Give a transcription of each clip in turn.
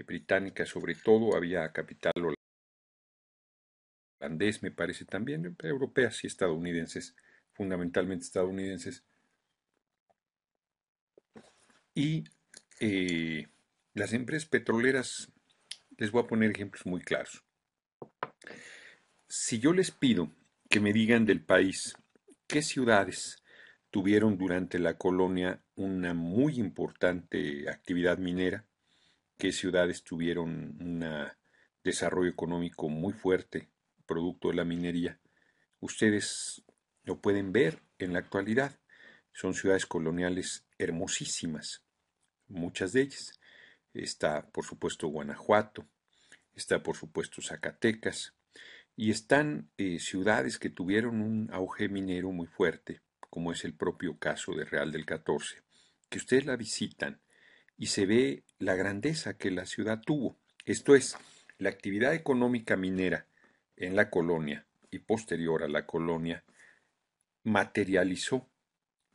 británica sobre todo, había capital holandés, me parece también, europeas y estadounidenses, fundamentalmente estadounidenses, y eh, las empresas petroleras, les voy a poner ejemplos muy claros. Si yo les pido que me digan del país qué ciudades tuvieron durante la colonia una muy importante actividad minera, qué ciudades tuvieron un desarrollo económico muy fuerte, producto de la minería, ustedes lo pueden ver en la actualidad. Son ciudades coloniales hermosísimas, muchas de ellas. Está, por supuesto, Guanajuato, está, por supuesto, Zacatecas, y están ciudades que tuvieron un auge minero muy fuerte, como es el propio caso de Real del 14, que ustedes la visitan y se ve la grandeza que la ciudad tuvo. Esto es, la actividad económica minera en la colonia y posterior a la colonia materializó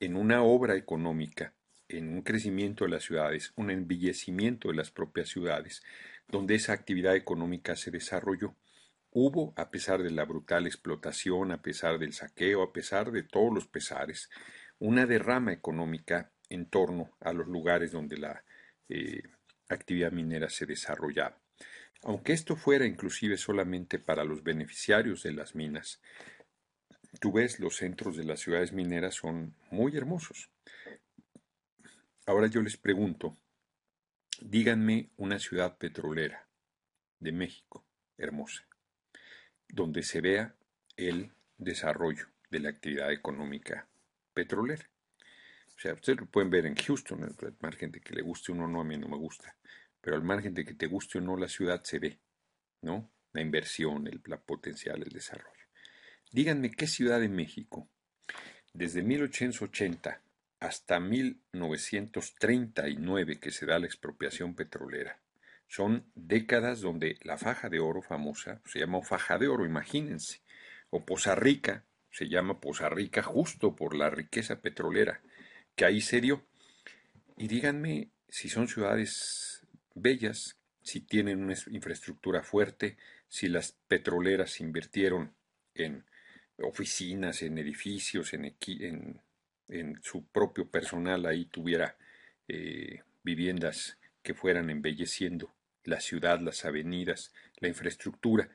en una obra económica, en un crecimiento de las ciudades, un embellecimiento de las propias ciudades, donde esa actividad económica se desarrolló. Hubo, a pesar de la brutal explotación, a pesar del saqueo, a pesar de todos los pesares, una derrama económica en torno a los lugares donde la eh, actividad minera se desarrollaba. Aunque esto fuera inclusive solamente para los beneficiarios de las minas, tú ves los centros de las ciudades mineras son muy hermosos. Ahora yo les pregunto, díganme una ciudad petrolera de México hermosa, donde se vea el desarrollo de la actividad económica petrolera. O sea, ustedes lo pueden ver en Houston, al margen de que le guste uno o no, a mí no me gusta, pero al margen de que te guste o no, la ciudad se ve, ¿no? La inversión, la potencial, el desarrollo. Díganme qué ciudad de México, desde 1880 hasta 1939, que se da la expropiación petrolera, son décadas donde la faja de oro famosa se llama faja de oro, imagínense, o Poza Rica, se llama Poza Rica justo por la riqueza petrolera que ahí se dio. Y díganme si son ciudades bellas, si tienen una infraestructura fuerte, si las petroleras invirtieron en oficinas, en edificios, en su propio personal, ahí tuviera viviendas que fueran embelleciendo la ciudad, las avenidas, la infraestructura.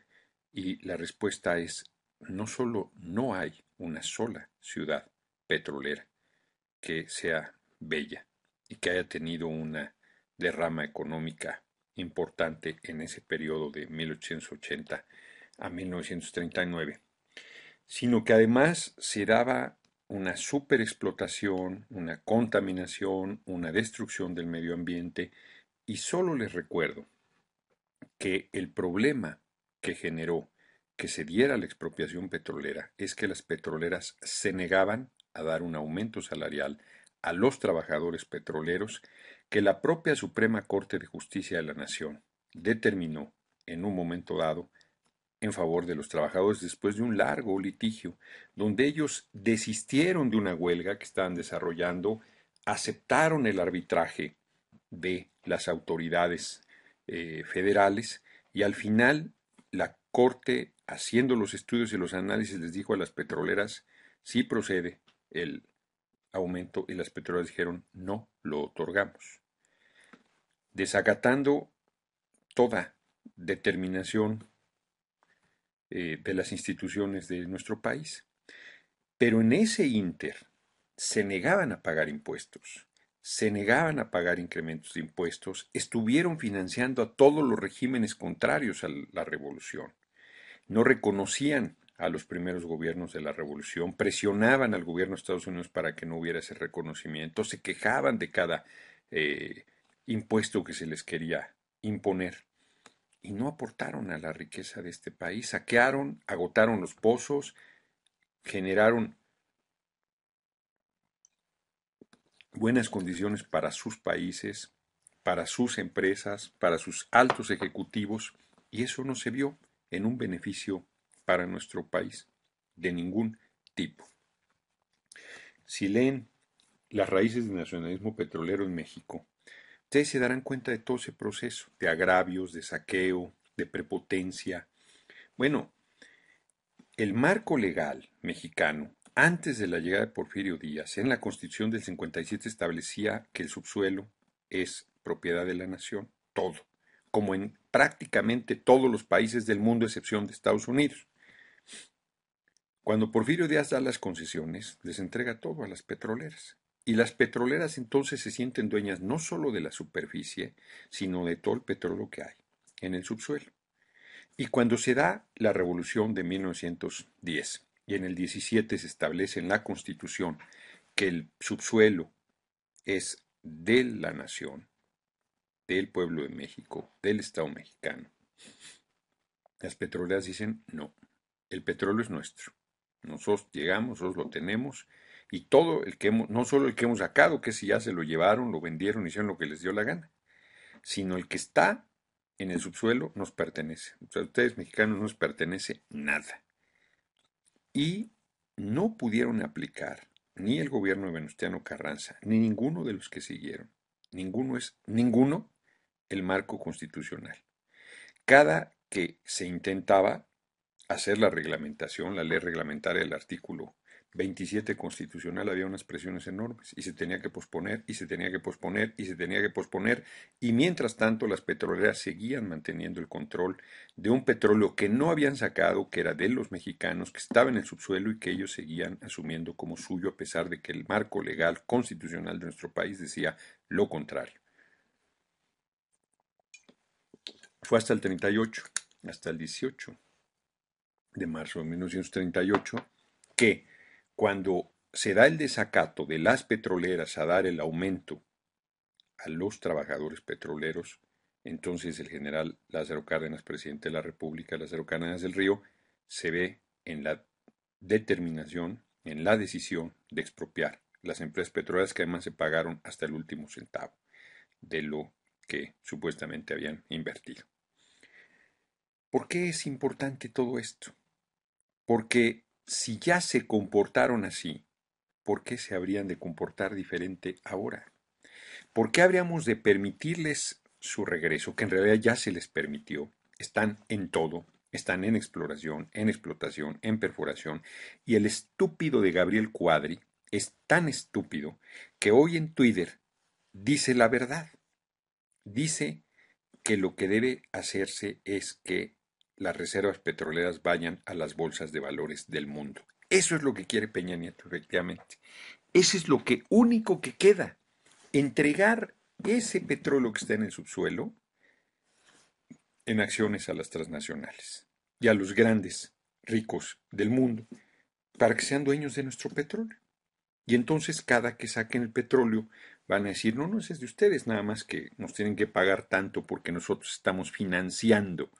Y la respuesta es, no solo no hay una sola ciudad petrolera que sea bella y que haya tenido una derrama económica importante en ese periodo de 1880 a 1939, sino que además se daba una superexplotación, una contaminación, una destrucción del medio ambiente, y solo les recuerdo que el problema que generó que se diera la expropiación petrolera es que las petroleras se negaban a dar un aumento salarial a los trabajadores petroleros, que la propia Suprema Corte de Justicia de la Nación determinó en un momento dado en favor de los trabajadores después de un largo litigio, donde ellos desistieron de una huelga que estaban desarrollando, aceptaron el arbitraje de las autoridades federales, y al final la Corte, haciendo los estudios y los análisis, les dijo a las petroleras sí procede el aumento, y las petroleras dijeron no lo otorgamos, desacatando toda determinación de las instituciones de nuestro país. Pero en ese ínter se negaban a pagar impuestos, se negaban a pagar incrementos de impuestos, estuvieron financiando a todos los regímenes contrarios a la revolución, no reconocían a los primeros gobiernos de la revolución, presionaban al gobierno de Estados Unidos para que no hubiera ese reconocimiento, se quejaban de cada impuesto que se les quería imponer, y no aportaron a la riqueza de este país, saquearon, agotaron los pozos, generaron buenas condiciones para sus países, para sus empresas, para sus altos ejecutivos, y eso no se vio en un beneficio para nuestro país de ningún tipo. Si leen Las raíces del nacionalismo petrolero en México, Ustedes se darán cuenta de todo ese proceso de agravios, de saqueo, de prepotencia. Bueno, el marco legal mexicano, antes de la llegada de Porfirio Díaz, en la Constitución del 57 establecía que el subsuelo es propiedad de la nación, todo, como en prácticamente todos los países del mundo, a excepción de Estados Unidos. Cuando Porfirio Díaz da las concesiones, les entrega todo a las petroleras. Y las petroleras entonces se sienten dueñas no solo de la superficie, sino de todo el petróleo que hay en el subsuelo. Y cuando se da la revolución de 1910 y en el 17 se establece en la Constitución que el subsuelo es de la nación, del pueblo de México, del Estado mexicano, las petroleras dicen no, el petróleo es nuestro. Nosotros llegamos, nosotros lo tenemos y todo el que hemos, no solo el que hemos sacado, que si ya se lo llevaron, lo vendieron, hicieron lo que les dio la gana, sino el que está en el subsuelo nos pertenece. O sea, a ustedes mexicanos no nos pertenece nada. Y no pudieron aplicar ni el gobierno de Venustiano Carranza, ni ninguno de los que siguieron. Ninguno el marco constitucional. Cada que se intentaba hacer la reglamentación, la ley reglamentaria del artículo 27 constitucional, había unas presiones enormes y se tenía que posponer y se tenía que posponer y se tenía que posponer y mientras tanto las petroleras seguían manteniendo el control de un petróleo que no habían sacado, que era de los mexicanos, que estaba en el subsuelo y que ellos seguían asumiendo como suyo a pesar de que el marco legal constitucional de nuestro país decía lo contrario. Fue hasta el 38, hasta el 18 de marzo de 1938, que cuando se da el desacato de las petroleras a dar el aumento a los trabajadores petroleros, entonces el general Lázaro Cárdenas, presidente de la República, Lázaro Cárdenas del Río, se ve en la determinación, en la decisión de expropiar las empresas petroleras que además se pagaron hasta el último centavo de lo que supuestamente habían invertido. ¿Por qué es importante todo esto? Porque si ya se comportaron así, ¿por qué se habrían de comportar diferente ahora? ¿Por qué habríamos de permitirles su regreso, que en realidad ya se les permitió? Están en todo, están en exploración, en explotación, en perforación, y el estúpido de Gabriel Cuadri es tan estúpido que hoy en Twitter dice la verdad. Dice que lo que debe hacerse es que las reservas petroleras vayan a las bolsas de valores del mundo. Eso es lo que quiere Peña Nieto, efectivamente. Eso es lo que único que queda. Entregar ese petróleo que está en el subsuelo en acciones a las transnacionales y a los grandes ricos del mundo para que sean dueños de nuestro petróleo. Y entonces cada que saquen el petróleo van a decir, no, no, ese es de ustedes, nada más que nos tienen que pagar tanto porque nosotros estamos financiando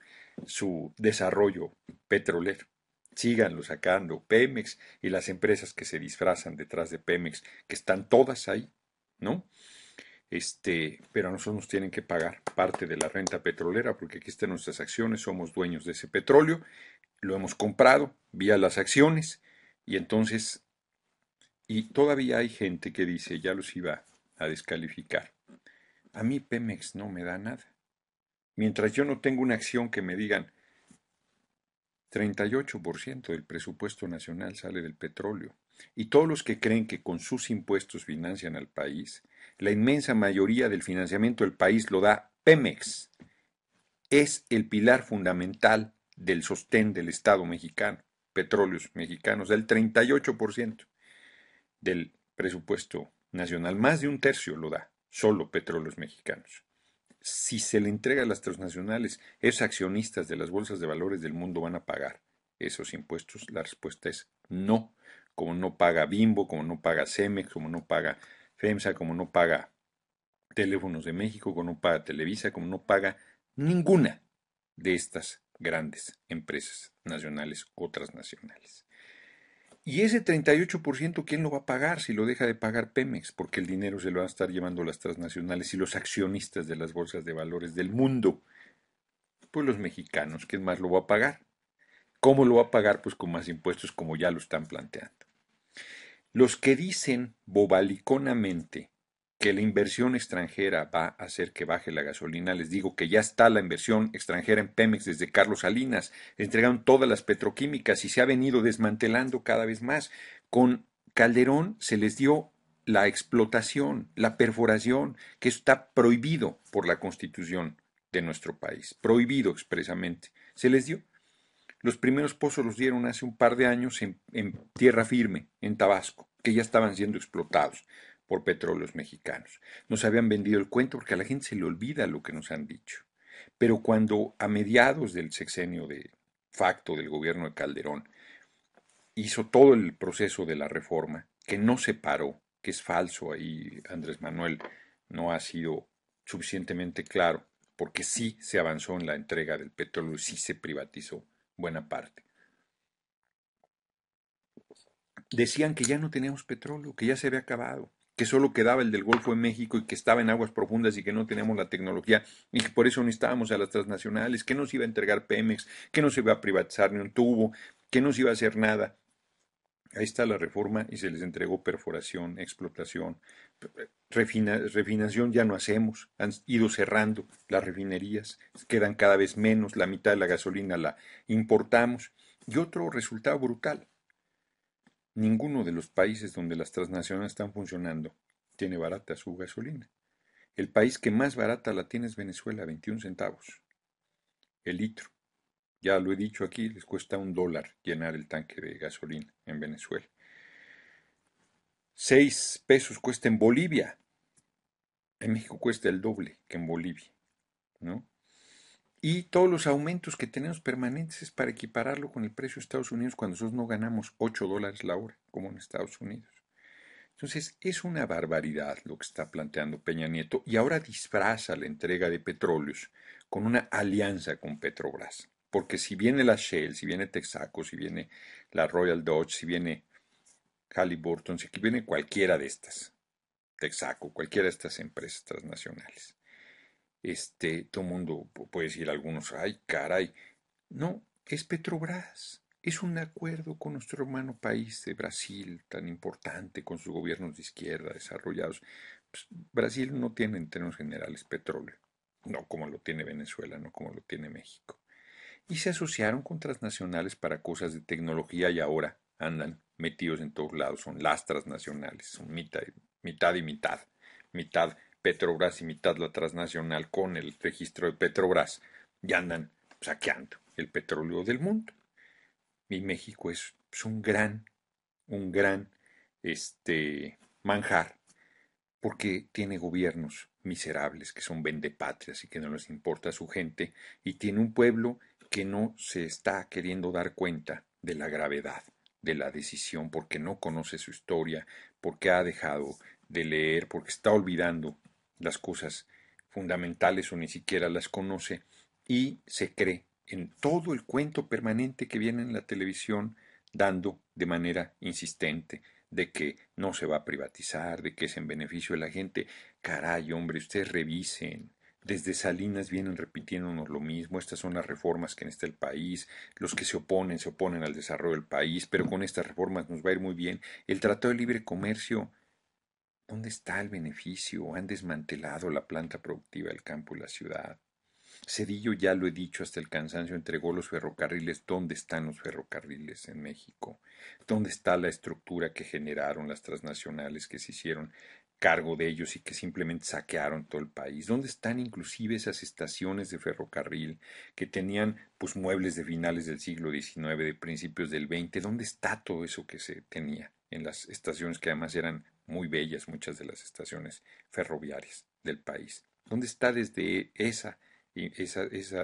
su desarrollo petrolero. Síganlo sacando, Pemex y las empresas que se disfrazan detrás de Pemex, que están todas ahí, ¿no? Pero a nosotros nos tienen que pagar parte de la renta petrolera porque aquí están nuestras acciones, somos dueños de ese petróleo, lo hemos comprado vía las acciones y entonces, y todavía hay gente que dice, ya los iba a descalificar. A mí Pemex no me da nada. Mientras yo no tengo una acción que me digan 38% del presupuesto nacional sale del petróleo. Y todos los que creen que con sus impuestos financian al país, la inmensa mayoría del financiamiento del país lo da Pemex. Es el pilar fundamental del sostén del Estado mexicano. Petróleos mexicanos, del 38% del presupuesto nacional, más de un tercio lo da, solo petróleos mexicanos. Si se le entrega a las transnacionales, esos accionistas de las bolsas de valores del mundo van a pagar esos impuestos. La respuesta es no, como no paga Bimbo, como no paga Cemex, como no paga FEMSA, como no paga Teléfonos de México, como no paga Televisa, como no paga ninguna de estas grandes empresas nacionales o transnacionales. Y ese 38%, ¿quién lo va a pagar si lo deja de pagar Pemex? Porque el dinero se lo van a estar llevando las transnacionales y los accionistas de las bolsas de valores del mundo. Pues los mexicanos, ¿quién más lo va a pagar? ¿Cómo lo va a pagar? Pues con más impuestos como ya lo están planteando. Los que dicen bobaliconamente que la inversión extranjera va a hacer que baje la gasolina. Les digo que ya está la inversión extranjera en Pemex desde Carlos Salinas. Entregaron todas las petroquímicas y se ha venido desmantelando cada vez más. Con Calderón se les dio la explotación, la perforación, que está prohibido por la Constitución de nuestro país, prohibido expresamente. Se les dio. Los primeros pozos los dieron hace un par de años en tierra firme, en Tabasco, que ya estaban siendo explotados por petróleos mexicanos. Nos habían vendido el cuento porque a la gente se le olvida lo que nos han dicho. Pero cuando a mediados del sexenio de facto del gobierno de Calderón hizo todo el proceso de la reforma, que no se paró, que es falso ahí, Andrés Manuel no ha sido suficientemente claro, porque sí se avanzó en la entrega del petróleo, sí se privatizó buena parte. Decían que ya no teníamos petróleo, que ya se había acabado, que solo quedaba el del Golfo de México y que estaba en aguas profundas y que no teníamos la tecnología y que por eso necesitábamos a las transnacionales, que no se iba a entregar Pemex, que no se iba a privatizar ni un tubo, que no se iba a hacer nada. Ahí está la reforma y se les entregó perforación, explotación, refinación ya no hacemos, han ido cerrando las refinerías, quedan cada vez menos, la mitad de la gasolina la importamos. Y otro resultado brutal, ninguno de los países donde las transnacionales están funcionando tiene barata su gasolina. El país que más barata la tiene es Venezuela, 21 centavos el litro. Ya lo he dicho aquí, les cuesta $1 llenar el tanque de gasolina en Venezuela. 6 pesos cuesta en Bolivia. En México cuesta el doble que en Bolivia, ¿no? Y todos los aumentos que tenemos permanentes es para equipararlo con el precio de Estados Unidos cuando nosotros no ganamos $8 la hora, como en Estados Unidos. Entonces, es una barbaridad lo que está planteando Peña Nieto y ahora disfraza la entrega de petróleos con una alianza con Petrobras. Porque si viene la Shell, si viene Texaco, si viene la Royal Dutch, si viene Halliburton, si viene cualquiera de estas, Texaco, cualquiera de estas empresas transnacionales, todo el mundo puede decir algunos, ay, caray. No, es Petrobras. Es un acuerdo con nuestro hermano país de Brasil, tan importante, con sus gobiernos de izquierda desarrollados. Pues, Brasil no tiene en términos generales petróleo, no como lo tiene Venezuela, no como lo tiene México. Y se asociaron con transnacionales para cosas de tecnología y ahora andan metidos en todos lados. Son las transnacionales, son mitad y mitad. Mitad Petrobras y mitad la transnacional con el registro de Petrobras. Y andan saqueando el petróleo del mundo. Y México es un gran manjar, porque tiene gobiernos miserables que son vendepatrias y que no les importa a su gente, y tiene un pueblo que no se está queriendo dar cuenta de la gravedad de la decisión, porque no conoce su historia, porque ha dejado de leer, porque está olvidando las cosas fundamentales o ni siquiera las conoce, y se cree en todo el cuento permanente que viene en la televisión dando de manera insistente de que no se va a privatizar, de que es en beneficio de la gente. Caray, hombre, ustedes revisen. Desde Salinas vienen repitiéndonos lo mismo. Estas son las reformas que necesita el país. Los que se oponen al desarrollo del país, pero con estas reformas nos va a ir muy bien. El Tratado de Libre Comercio, ¿dónde está el beneficio? Han desmantelado la planta productiva del campo y la ciudad. Cedillo, ya lo he dicho hasta el cansancio, entregó los ferrocarriles. ¿Dónde están los ferrocarriles en México? ¿Dónde está la estructura que generaron las transnacionales que se hicieron cargo de ellos y que simplemente saquearon todo el país? ¿Dónde están inclusive esas estaciones de ferrocarril que tenían pues muebles de finales del siglo XIX, de principios del XX? ¿Dónde está todo eso que se tenía en las estaciones que además eran muy bellas, muchas de las estaciones ferroviarias del país? ¿Dónde está desde esa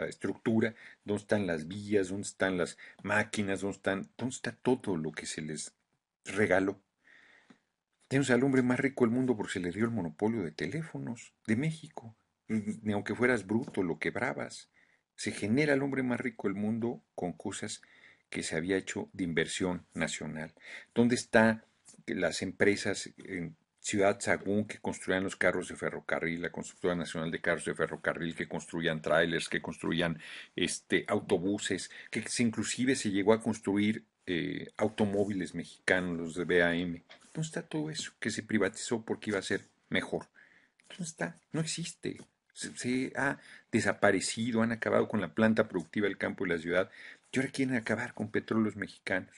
estructura? ¿Dónde están las vías? ¿Dónde están las máquinas? ¿Dónde está todo lo que se les regaló? Tenemos al hombre más rico del mundo porque se le dio el monopolio de teléfonos de México. Ni aunque fueras bruto, lo quebrabas. Se genera el hombre más rico del mundo con cosas que se había hecho de inversión nacional. ¿Dónde están las empresas en Ciudad Sagún que construían los carros de ferrocarril, la Constructora Nacional de Carros de Ferrocarril, que construían trailers, que construían autobuses, que inclusive se llegó a construir automóviles mexicanos, los de BAM? ¿Dónde está todo eso que se privatizó porque iba a ser mejor? ¿Dónde está? No existe. Se ha desaparecido, han acabado con la planta productiva del campo y la ciudad, y ahora quieren acabar con Petróleos Mexicanos,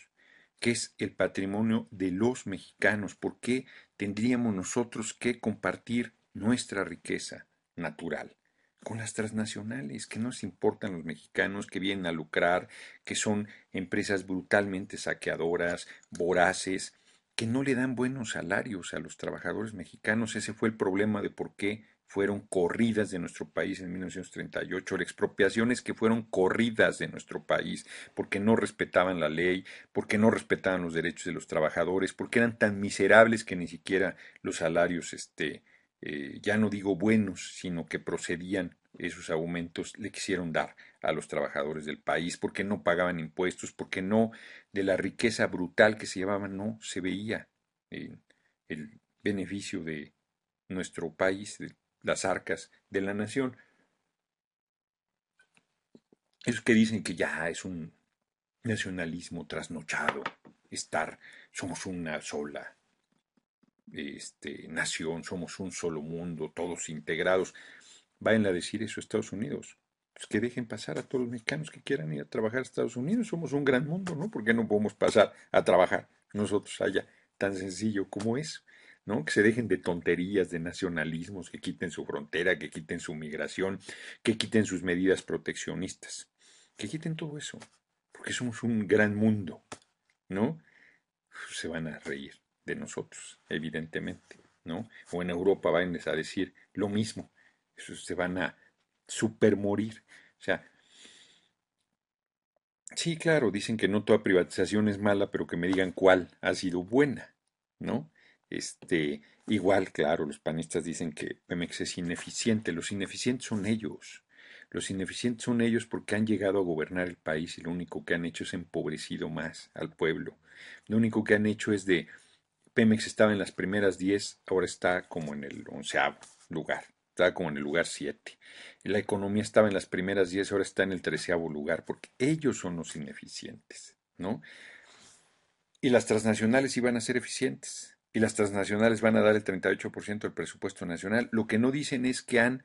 que es el patrimonio de los mexicanos. ¿Por qué tendríamos nosotros que compartir nuestra riqueza natural con las transnacionales que no nos importan los mexicanos, que vienen a lucrar, que son empresas brutalmente saqueadoras, voraces, que no le dan buenos salarios a los trabajadores mexicanos? Ese fue el problema de por qué fueron corridas de nuestro país en 1938, la expropiación es que fueron corridas de nuestro país porque no respetaban la ley, porque no respetaban los derechos de los trabajadores, porque eran tan miserables que ni siquiera los salarios, ya no digo buenos, sino que procedían esos aumentos, le quisieron dar a los trabajadores del país, porque no pagaban impuestos, porque no, de la riqueza brutal que se llevaban, no se veía el beneficio de nuestro país, de las arcas de la nación. Esos que dicen que ya es un nacionalismo trasnochado, estar, somos una sola nación, somos un solo mundo, todos integrados. Vayan a decir eso a Estados Unidos. Pues que dejen pasar a todos los mexicanos que quieran ir a trabajar a Estados Unidos. Somos un gran mundo, ¿no? ¿Por qué no podemos pasar a trabajar nosotros allá? Tan sencillo como es, ¿no? Que se dejen de tonterías, de nacionalismos, que quiten su frontera, que quiten su migración, que quiten sus medidas proteccionistas. Que quiten todo eso, porque somos un gran mundo, ¿no? Se van a reír de nosotros, evidentemente, ¿no? O en Europa van a decir lo mismo, se van a supermorir. O sea, sí, claro, dicen que no toda privatización es mala, pero que me digan cuál ha sido buena, ¿no? Igual, claro, los panistas dicen que Pemex es ineficiente. Los ineficientes son ellos. Los ineficientes son ellos porque han llegado a gobernar el país y lo único que han hecho es empobrecido más al pueblo. Lo único que han hecho es de Pemex estaba en las primeras 10, ahora está como en el 11.º lugar, está como en el lugar 7. La economía estaba en las primeras 10, ahora está en el 13.º lugar, porque ellos son los ineficientes, ¿no? Y las transnacionales iban a ser eficientes, y las transnacionales van a dar el 38% del presupuesto nacional. Lo que no dicen es que han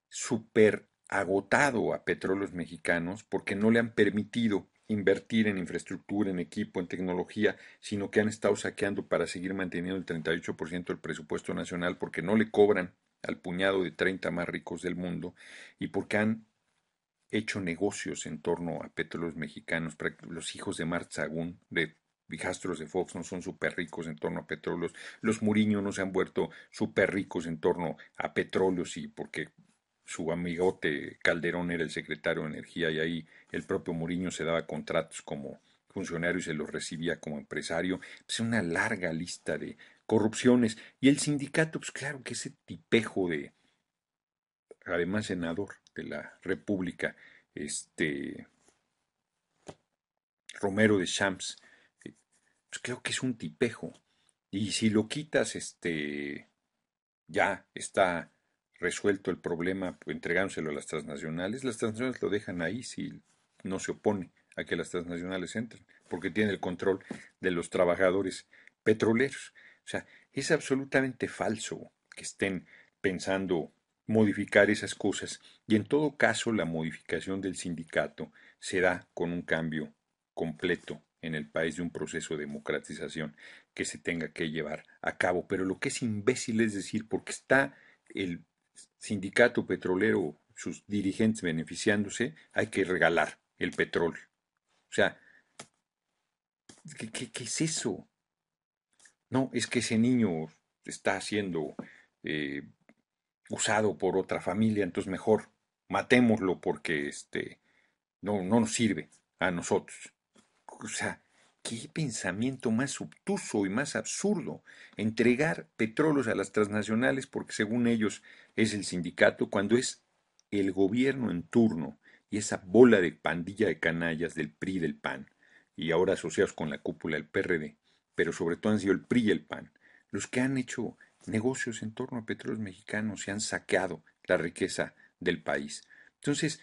super agotado a petróleos mexicanos porque no le han permitido invertir en infraestructura, en equipo, en tecnología, sino que han estado saqueando para seguir manteniendo el 38% del presupuesto nacional porque no le cobran al puñado de 30 más ricos del mundo y porque han hecho negocios en torno a petróleos mexicanos. Los hijos de Mark Sagún, de hijastros de Fox, no son súper ricos en torno a petróleos. Los Muriño no se han vuelto súper ricos en torno a petróleos y porque su amigote Calderón era el secretario de Energía y ahí el propio Muriño se daba contratos como funcionario y se los recibía como empresario. Es una larga lista de corrupciones. Y el sindicato, pues claro que ese tipejo de, además senador de la República, este Romero de Champs, pues creo que es un tipejo. Y si lo quitas, ya está resuelto el problema entregándoselo a las transnacionales lo dejan ahí si no se opone a que las transnacionales entren, porque tiene el control de los trabajadores petroleros. O sea, es absolutamente falso que estén pensando modificar esas cosas y en todo caso la modificación del sindicato se da con un cambio completo en el país de un proceso de democratización que se tenga que llevar a cabo. Pero lo que es imbécil es decir, porque está el sindicato petrolero, sus dirigentes beneficiándose, hay que regalar el petróleo. O sea, ¿qué es eso? No, es que ese niño está siendo eh, usado por otra familia, entonces mejor matémoslo porque no nos sirve a nosotros. O sea, qué pensamiento más obtuso y más absurdo. Entregar petróleos a las transnacionales porque según ellos es el sindicato, cuando es el gobierno en turno y esa bola de pandilla de canallas del PRI y del PAN, y ahora asociados con la cúpula del PRD, pero sobre todo han sido el PRI y el PAN, los que han hecho negocios en torno a petróleos mexicanos y han saqueado la riqueza del país. Entonces,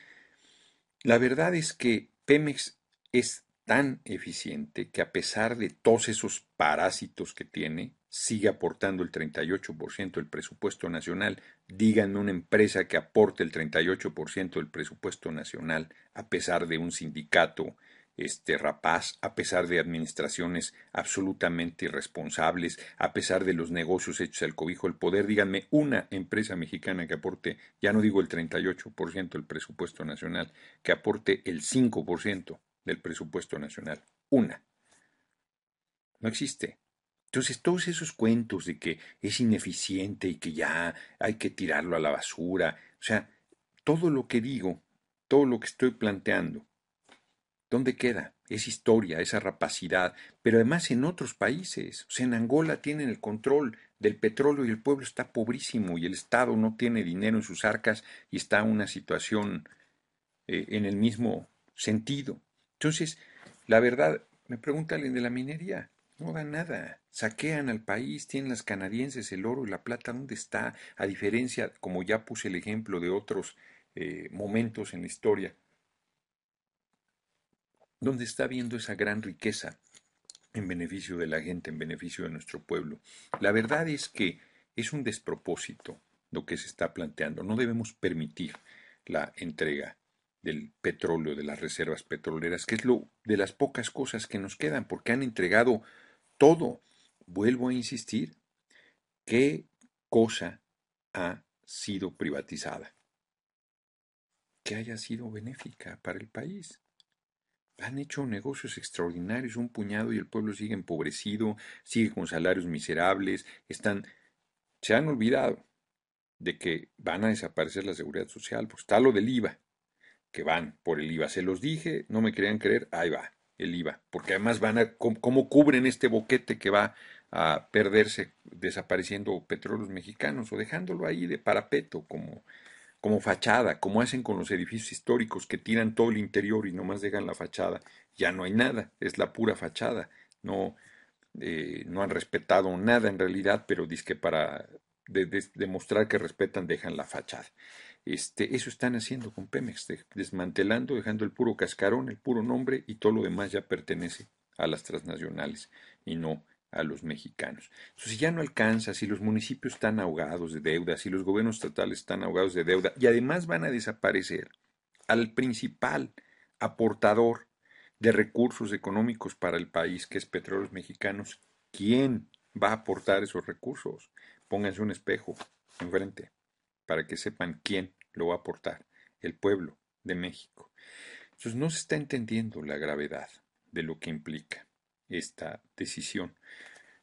la verdad es que Pemex es tan eficiente que a pesar de todos esos parásitos que tiene, sigue aportando el 38% del presupuesto nacional. Díganme una empresa que aporte el 38% del presupuesto nacional a pesar de un sindicato rapaz, a pesar de administraciones absolutamente irresponsables, a pesar de los negocios hechos al cobijo del poder. Díganme una empresa mexicana que aporte, ya no digo el 38% del presupuesto nacional, que aporte el 5% del presupuesto nacional. Una. No existe. Entonces, todos esos cuentos de que es ineficiente y que ya hay que tirarlo a la basura, o sea, todo lo que digo, todo lo que estoy planteando, ¿dónde queda? Es historia, esa rapacidad, pero además en otros países, o sea, en Angola tienen el control del petróleo y el pueblo está pobrísimo y el Estado no tiene dinero en sus arcas y está en una situación en el mismo sentido. Entonces, la verdad, me pregunta alguien de la minería, no da nada, saquean al país, tienen las canadienses el oro y la plata, ¿dónde está? A diferencia, como ya puse el ejemplo de otros momentos en la historia, ¿dónde está viendo esa gran riqueza en beneficio de la gente, en beneficio de nuestro pueblo? La verdad es que es un despropósito lo que se está planteando. No debemos permitir la entrega del petróleo, de las reservas petroleras, que es lo de las pocas cosas que nos quedan, porque han entregado todo. Vuelvo a insistir, ¿qué cosa ha sido privatizada que haya sido benéfica para el país? Han hecho negocios extraordinarios, un puñado, y el pueblo sigue empobrecido, sigue con salarios miserables, se han olvidado de que van a desaparecer la seguridad social, pues está lo del IVA, que van por el IVA. Se los dije, no me querían creer, ahí va, el IVA, porque además ¿cómo cubren este boquete que va a perderse desapareciendo petróleos mexicanos o dejándolo ahí de parapeto como fachada, como hacen con los edificios históricos que tiran todo el interior y nomás dejan la fachada? Ya no hay nada, es la pura fachada. No, no han respetado nada en realidad, pero dizque para demostrar que respetan dejan la fachada. Eso están haciendo con Pemex, desmantelando, dejando el puro cascarón, el puro nombre, y todo lo demás ya pertenece a las transnacionales y no a los mexicanos. Entonces, si ya no alcanza, si los municipios están ahogados de deuda, si los gobiernos estatales están ahogados de deuda y además van a desaparecer al principal aportador de recursos económicos para el país, que es Petróleos Mexicanos, ¿quién va a aportar esos recursos? Pónganse un espejo enfrente para que sepan quién lo va a aportar, el pueblo de México. Entonces no se está entendiendo la gravedad de lo que implica esta decisión.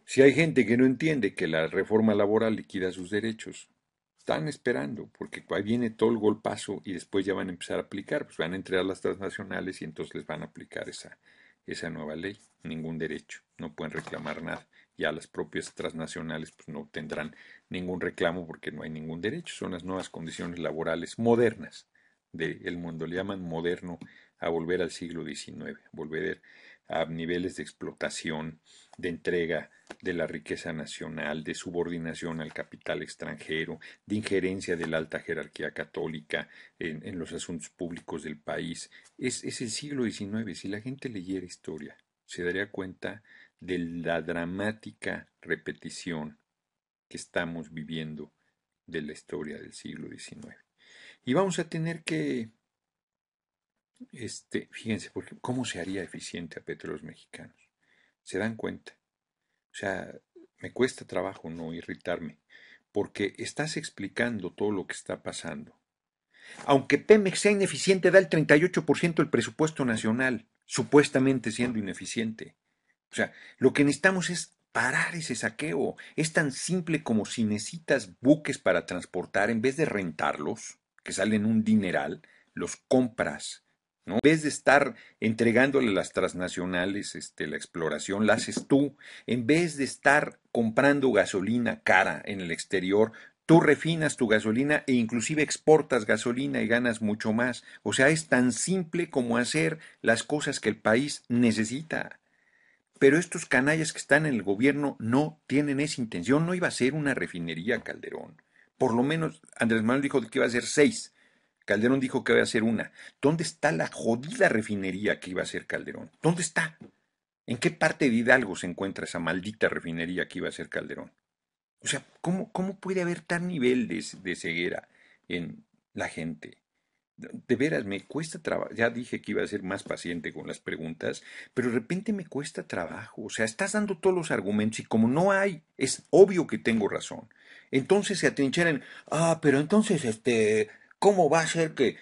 Si hay gente que no entiende que la reforma laboral liquida sus derechos, están esperando, porque ahí viene todo el golpazo y después ya van a empezar a aplicar, pues van a entregar las transnacionales y entonces les van a aplicar esa nueva ley. Ningún derecho, no pueden reclamar nada. Ya las propias transnacionales pues no tendrán ningún reclamo porque no hay ningún derecho. Son las nuevas condiciones laborales modernas del mundo. Le llaman moderno a volver al siglo XIX, volver a niveles de explotación, de entrega de la riqueza nacional, de subordinación al capital extranjero, de injerencia de la alta jerarquía católica en los asuntos públicos del país. Es el siglo XIX. Si la gente leyera historia, se daría cuenta de la dramática repetición que estamos viviendo de la historia del siglo XIX. Y vamos a tener que, fíjense, porque ¿cómo se haría eficiente a Petróleos Mexicanos? ¿Se dan cuenta? O sea, me cuesta trabajo no irritarme, porque estás explicando todo lo que está pasando. Aunque Pemex sea ineficiente, da el 38% del presupuesto nacional, supuestamente siendo ineficiente. O sea, lo que necesitamos es parar ese saqueo. Es tan simple como si necesitas buques para transportar, en vez de rentarlos, que salen un dineral, los compras. ¿No? En vez de estar entregándole a las transnacionales la exploración, la haces tú. En vez de estar comprando gasolina cara en el exterior, tú refinas tu gasolina e inclusive exportas gasolina y ganas mucho más. O sea, es tan simple como hacer las cosas que el país necesita. Pero estos canallas que están en el gobierno no tienen esa intención. No iba a ser una refinería, Calderón. Por lo menos Andrés Manuel dijo que iba a ser 6. Calderón dijo que iba a ser una. ¿Dónde está la jodida refinería que iba a ser Calderón? ¿Dónde está? ¿En qué parte de Hidalgo se encuentra esa maldita refinería que iba a ser Calderón? O sea, ¿cómo puede haber tal nivel de ceguera en la gente? De veras, me cuesta trabajo. Ya dije que iba a ser más paciente con las preguntas, pero de repente me cuesta trabajo. O sea, estás dando todos los argumentos y como no hay, es obvio que tengo razón. Entonces se atrincheran, pero entonces, ¿cómo va a ser que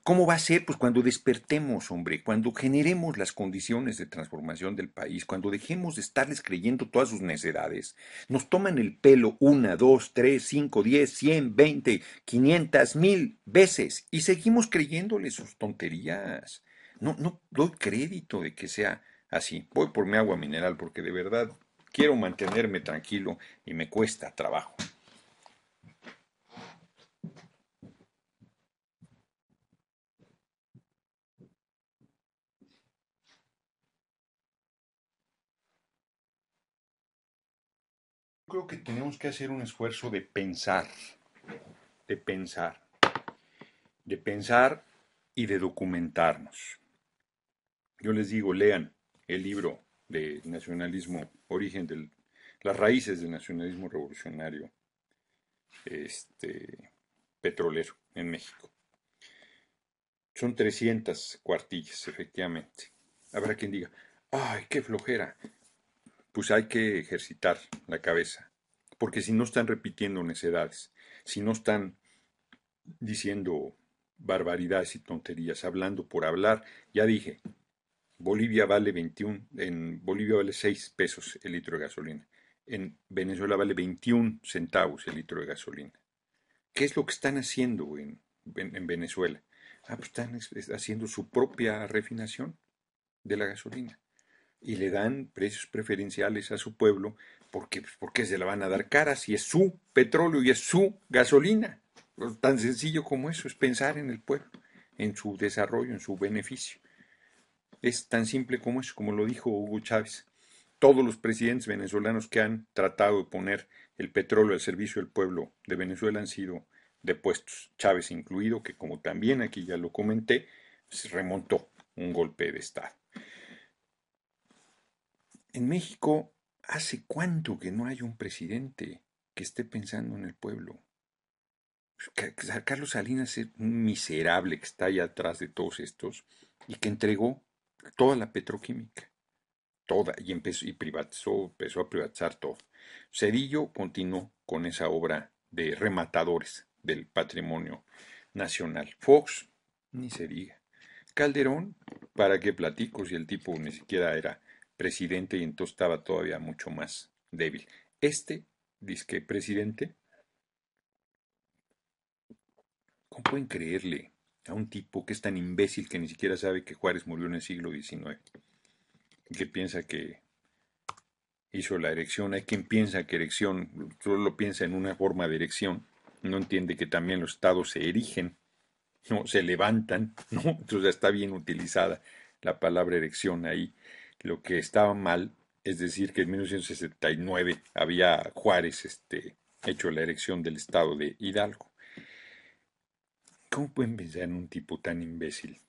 ¿cómo va a ser? Pues cuando despertemos, hombre, cuando generemos las condiciones de transformación del país, cuando dejemos de estarles creyendo todas sus necedades, nos toman el pelo una, dos, tres, cinco, 10, 100, 20, 500, 1000 veces y seguimos creyéndoles sus tonterías. No doy crédito de que sea así. Voy por mi agua mineral porque de verdad quiero mantenerme tranquilo y me cuesta trabajo. Creo que tenemos que hacer un esfuerzo de pensar, de pensar y de documentarnos. Yo les digo, lean el libro de nacionalismo, las raíces del nacionalismo revolucionario este, petrolero en México. Son 300 cuartillas, efectivamente. Habrá quien diga, ay, qué flojera. Pues hay que ejercitar la cabeza, porque si no están repitiendo necedades, si no están diciendo barbaridades y tonterías, hablando por hablar, ya dije, Bolivia vale 21, en Bolivia vale 6 pesos el litro de gasolina. En Venezuela vale 21 centavos el litro de gasolina. ¿Qué es lo que están haciendo en Venezuela? Pues están haciendo su propia refinación de la gasolina y le dan precios preferenciales a su pueblo porque se la van a dar cara si es su petróleo y es su gasolina. Tan sencillo como eso es pensar en el pueblo, en su desarrollo, en su beneficio. Es tan simple como eso, como lo dijo Hugo Chávez. Todos los presidentes venezolanos que han tratado de poner el petróleo al servicio del pueblo de Venezuela han sido depuestos, Chávez incluido, que como también aquí ya lo comenté, se remontó un golpe de Estado. En México, ¿hace cuánto que no hay un presidente que esté pensando en el pueblo? Carlos Salinas es un miserable que está ahí atrás de todos estos y que entregó toda la petroquímica, toda, y empezó a privatizar todo. Cedillo continuó con esa obra de rematadores del patrimonio nacional. Fox, ni se diga. Calderón, ¿para qué platico si el tipo ni siquiera era presidente y entonces estaba todavía mucho más débil? Disque presidente, ¿cómo pueden creerle a un tipo que es tan imbécil que ni siquiera sabe que Juárez murió en el siglo XIX? Que piensa que hizo la erección. Hay quien piensa que erección solo piensa en una forma de erección. No entiende que también los estados se erigen, no se levantan, ¿no? Entonces está bien utilizada la palabra erección ahí. Lo que estaba mal es decir que en 1969 había Juárez hecho la erección del estado de Hidalgo. ¿Cómo pueden pensar en un tipo tan imbécil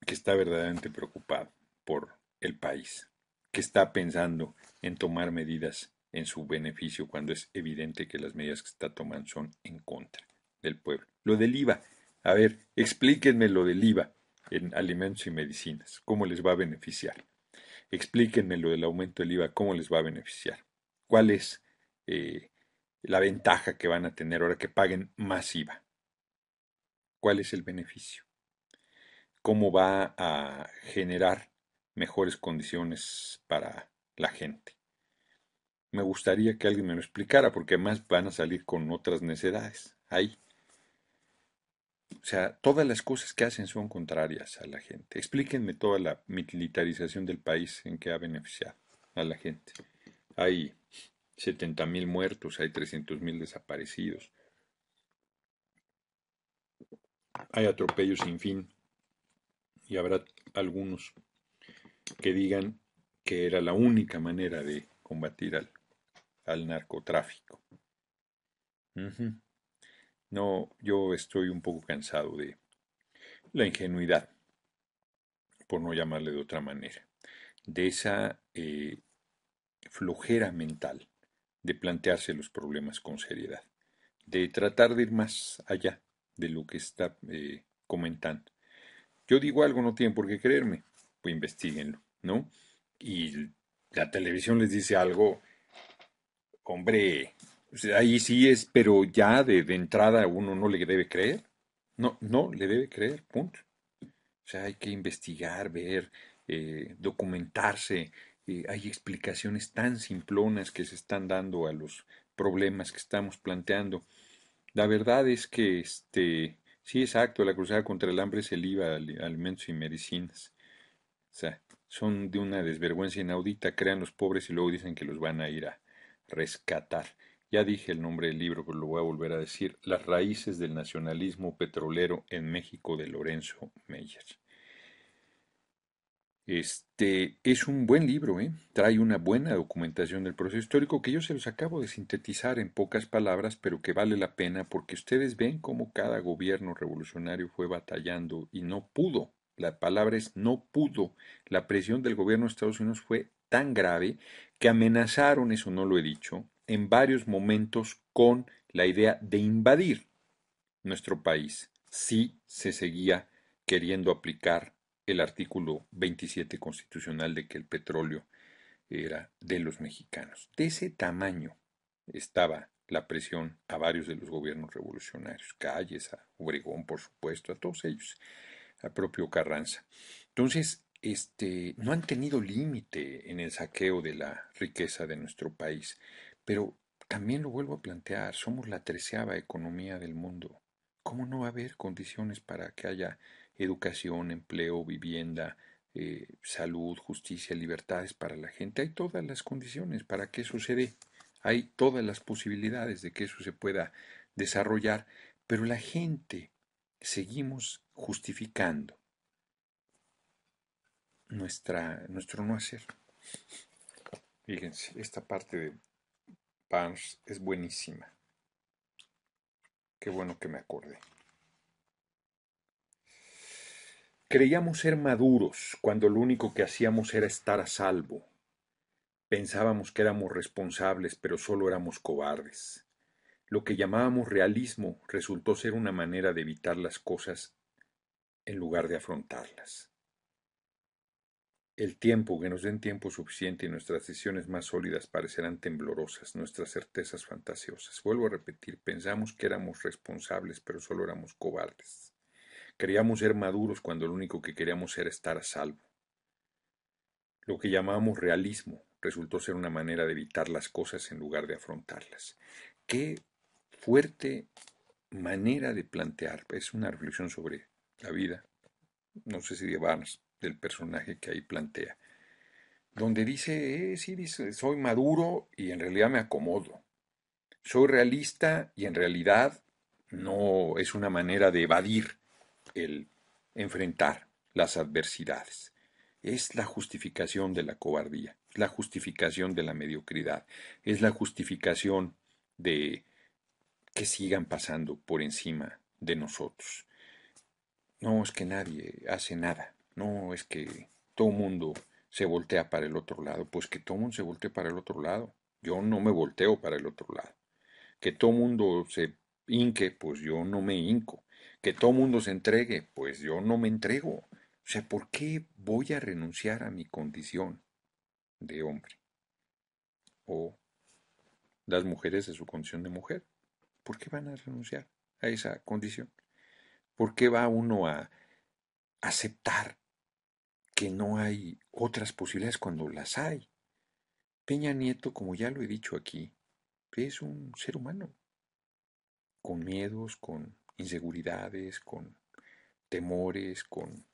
que está verdaderamente preocupado por el país, que está pensando en tomar medidas en su beneficio cuando es evidente que las medidas que está tomando son en contra del pueblo? Lo del IVA, a ver, explíquenme lo del IVA en alimentos y medicinas, cómo les va a beneficiar. Explíquenme lo del aumento del IVA, cómo les va a beneficiar. ¿Cuál es eh, la ventaja que van a tener ahora que paguen más IVA? ¿Cuál es el beneficio? ¿Cómo va a generar mejores condiciones para la gente? Me gustaría que alguien me lo explicara, porque además van a salir con otras necedades. Ahí. O sea, todas las cosas que hacen son contrarias a la gente. Explíquenme toda la militarización del país en que ha beneficiado a la gente. Hay 70.000 muertos, hay 300.000 desaparecidos, hay atropellos sin fin y habrá algunos que digan que era la única manera de combatir al narcotráfico. Ujú. No, yo estoy un poco cansado de la ingenuidad, por no llamarle de otra manera. de esa flojera mental de plantearse los problemas con seriedad, de tratar de ir más allá de lo que está comentando. Yo digo algo, no tienen por qué creerme, pues investiguenlo, ¿no? Y la televisión les dice algo, hombre, o sea, ahí sí es, pero ya de entrada uno no le debe creer, no le debe creer, punto. O sea, hay que investigar, ver, documentarse. Hay explicaciones tan simplonas que se están dando a los problemas que estamos planteando. La verdad es que, sí, exacto, la cruzada contra el hambre es el IVA, alimentos y medicinas. O sea, son de una desvergüenza inaudita, crean los pobres y luego dicen que los van a ir a rescatar. Ya dije el nombre del libro, pero lo voy a volver a decir, Las raíces del nacionalismo petrolero en México, de Lorenzo Meyer. Es un buen libro, ¿eh? Trae una buena documentación del proceso histórico que yo se los acabo de sintetizar en pocas palabras, pero que vale la pena porque ustedes ven cómo cada gobierno revolucionario fue batallando y no pudo. La palabra es no pudo. La presión del gobierno de Estados Unidos fue tan grave que amenazaron, eso no lo he dicho, en varios momentos con la idea de invadir nuestro país si se seguía queriendo aplicar el artículo 27 constitucional de que el petróleo era de los mexicanos. De ese tamaño estaba la presión a varios de los gobiernos revolucionarios, Calles, a Obregón, por supuesto, a todos ellos, al propio Carranza. Entonces, no han tenido límite en el saqueo de la riqueza de nuestro país, pero también lo vuelvo a plantear, somos la 13ª economía del mundo. ¿Cómo no va a haber condiciones para que haya educación, empleo, vivienda, salud, justicia, libertades para la gente? Hay todas las condiciones para que eso se dé. Hay todas las posibilidades de que eso se pueda desarrollar, pero la gente seguimos justificando nuestro no hacer. Fíjense, esta parte de Barnes es buenísima. Qué bueno que me acordé. Creíamos ser maduros cuando lo único que hacíamos era estar a salvo. Pensábamos que éramos responsables, pero solo éramos cobardes. Lo que llamábamos realismo resultó ser una manera de evitar las cosas en lugar de afrontarlas. El tiempo, que nos den tiempo suficiente y nuestras decisiones más sólidas parecerán temblorosas, nuestras certezas fantasiosas. Vuelvo a repetir, pensamos que éramos responsables, pero solo éramos cobardes. Creíamos ser maduros cuando lo único que queríamos era estar a salvo. Lo que llamábamos realismo resultó ser una manera de evitar las cosas en lugar de afrontarlas. Qué fuerte manera de plantear. Es una reflexión sobre la vida, no sé si de Barnes, del personaje que ahí plantea, donde dice, sí, dice, soy maduro y en realidad me acomodo. Soy realista y en realidad no es una manera de evadir el enfrentar las adversidades. Es la justificación de la cobardía, es la justificación de la mediocridad, es la justificación de que sigan pasando por encima de nosotros. No es que nadie hace nada, no es que todo el mundo se voltea para el otro lado, pues que todo el mundo se voltee para el otro lado. Yo no me volteo para el otro lado. Que todo el mundo se hinque, pues yo no me hinco. Que todo el mundo se entregue, pues yo no me entrego. O sea, ¿por qué voy a renunciar a mi condición de hombre? O las mujeres de su condición de mujer. ¿Por qué van a renunciar a esa condición? ¿Por qué va uno a aceptar que no hay otras posibilidades cuando las hay? Peña Nieto, como ya lo he dicho aquí, es un ser humano, con miedos, con inseguridades, con temores, con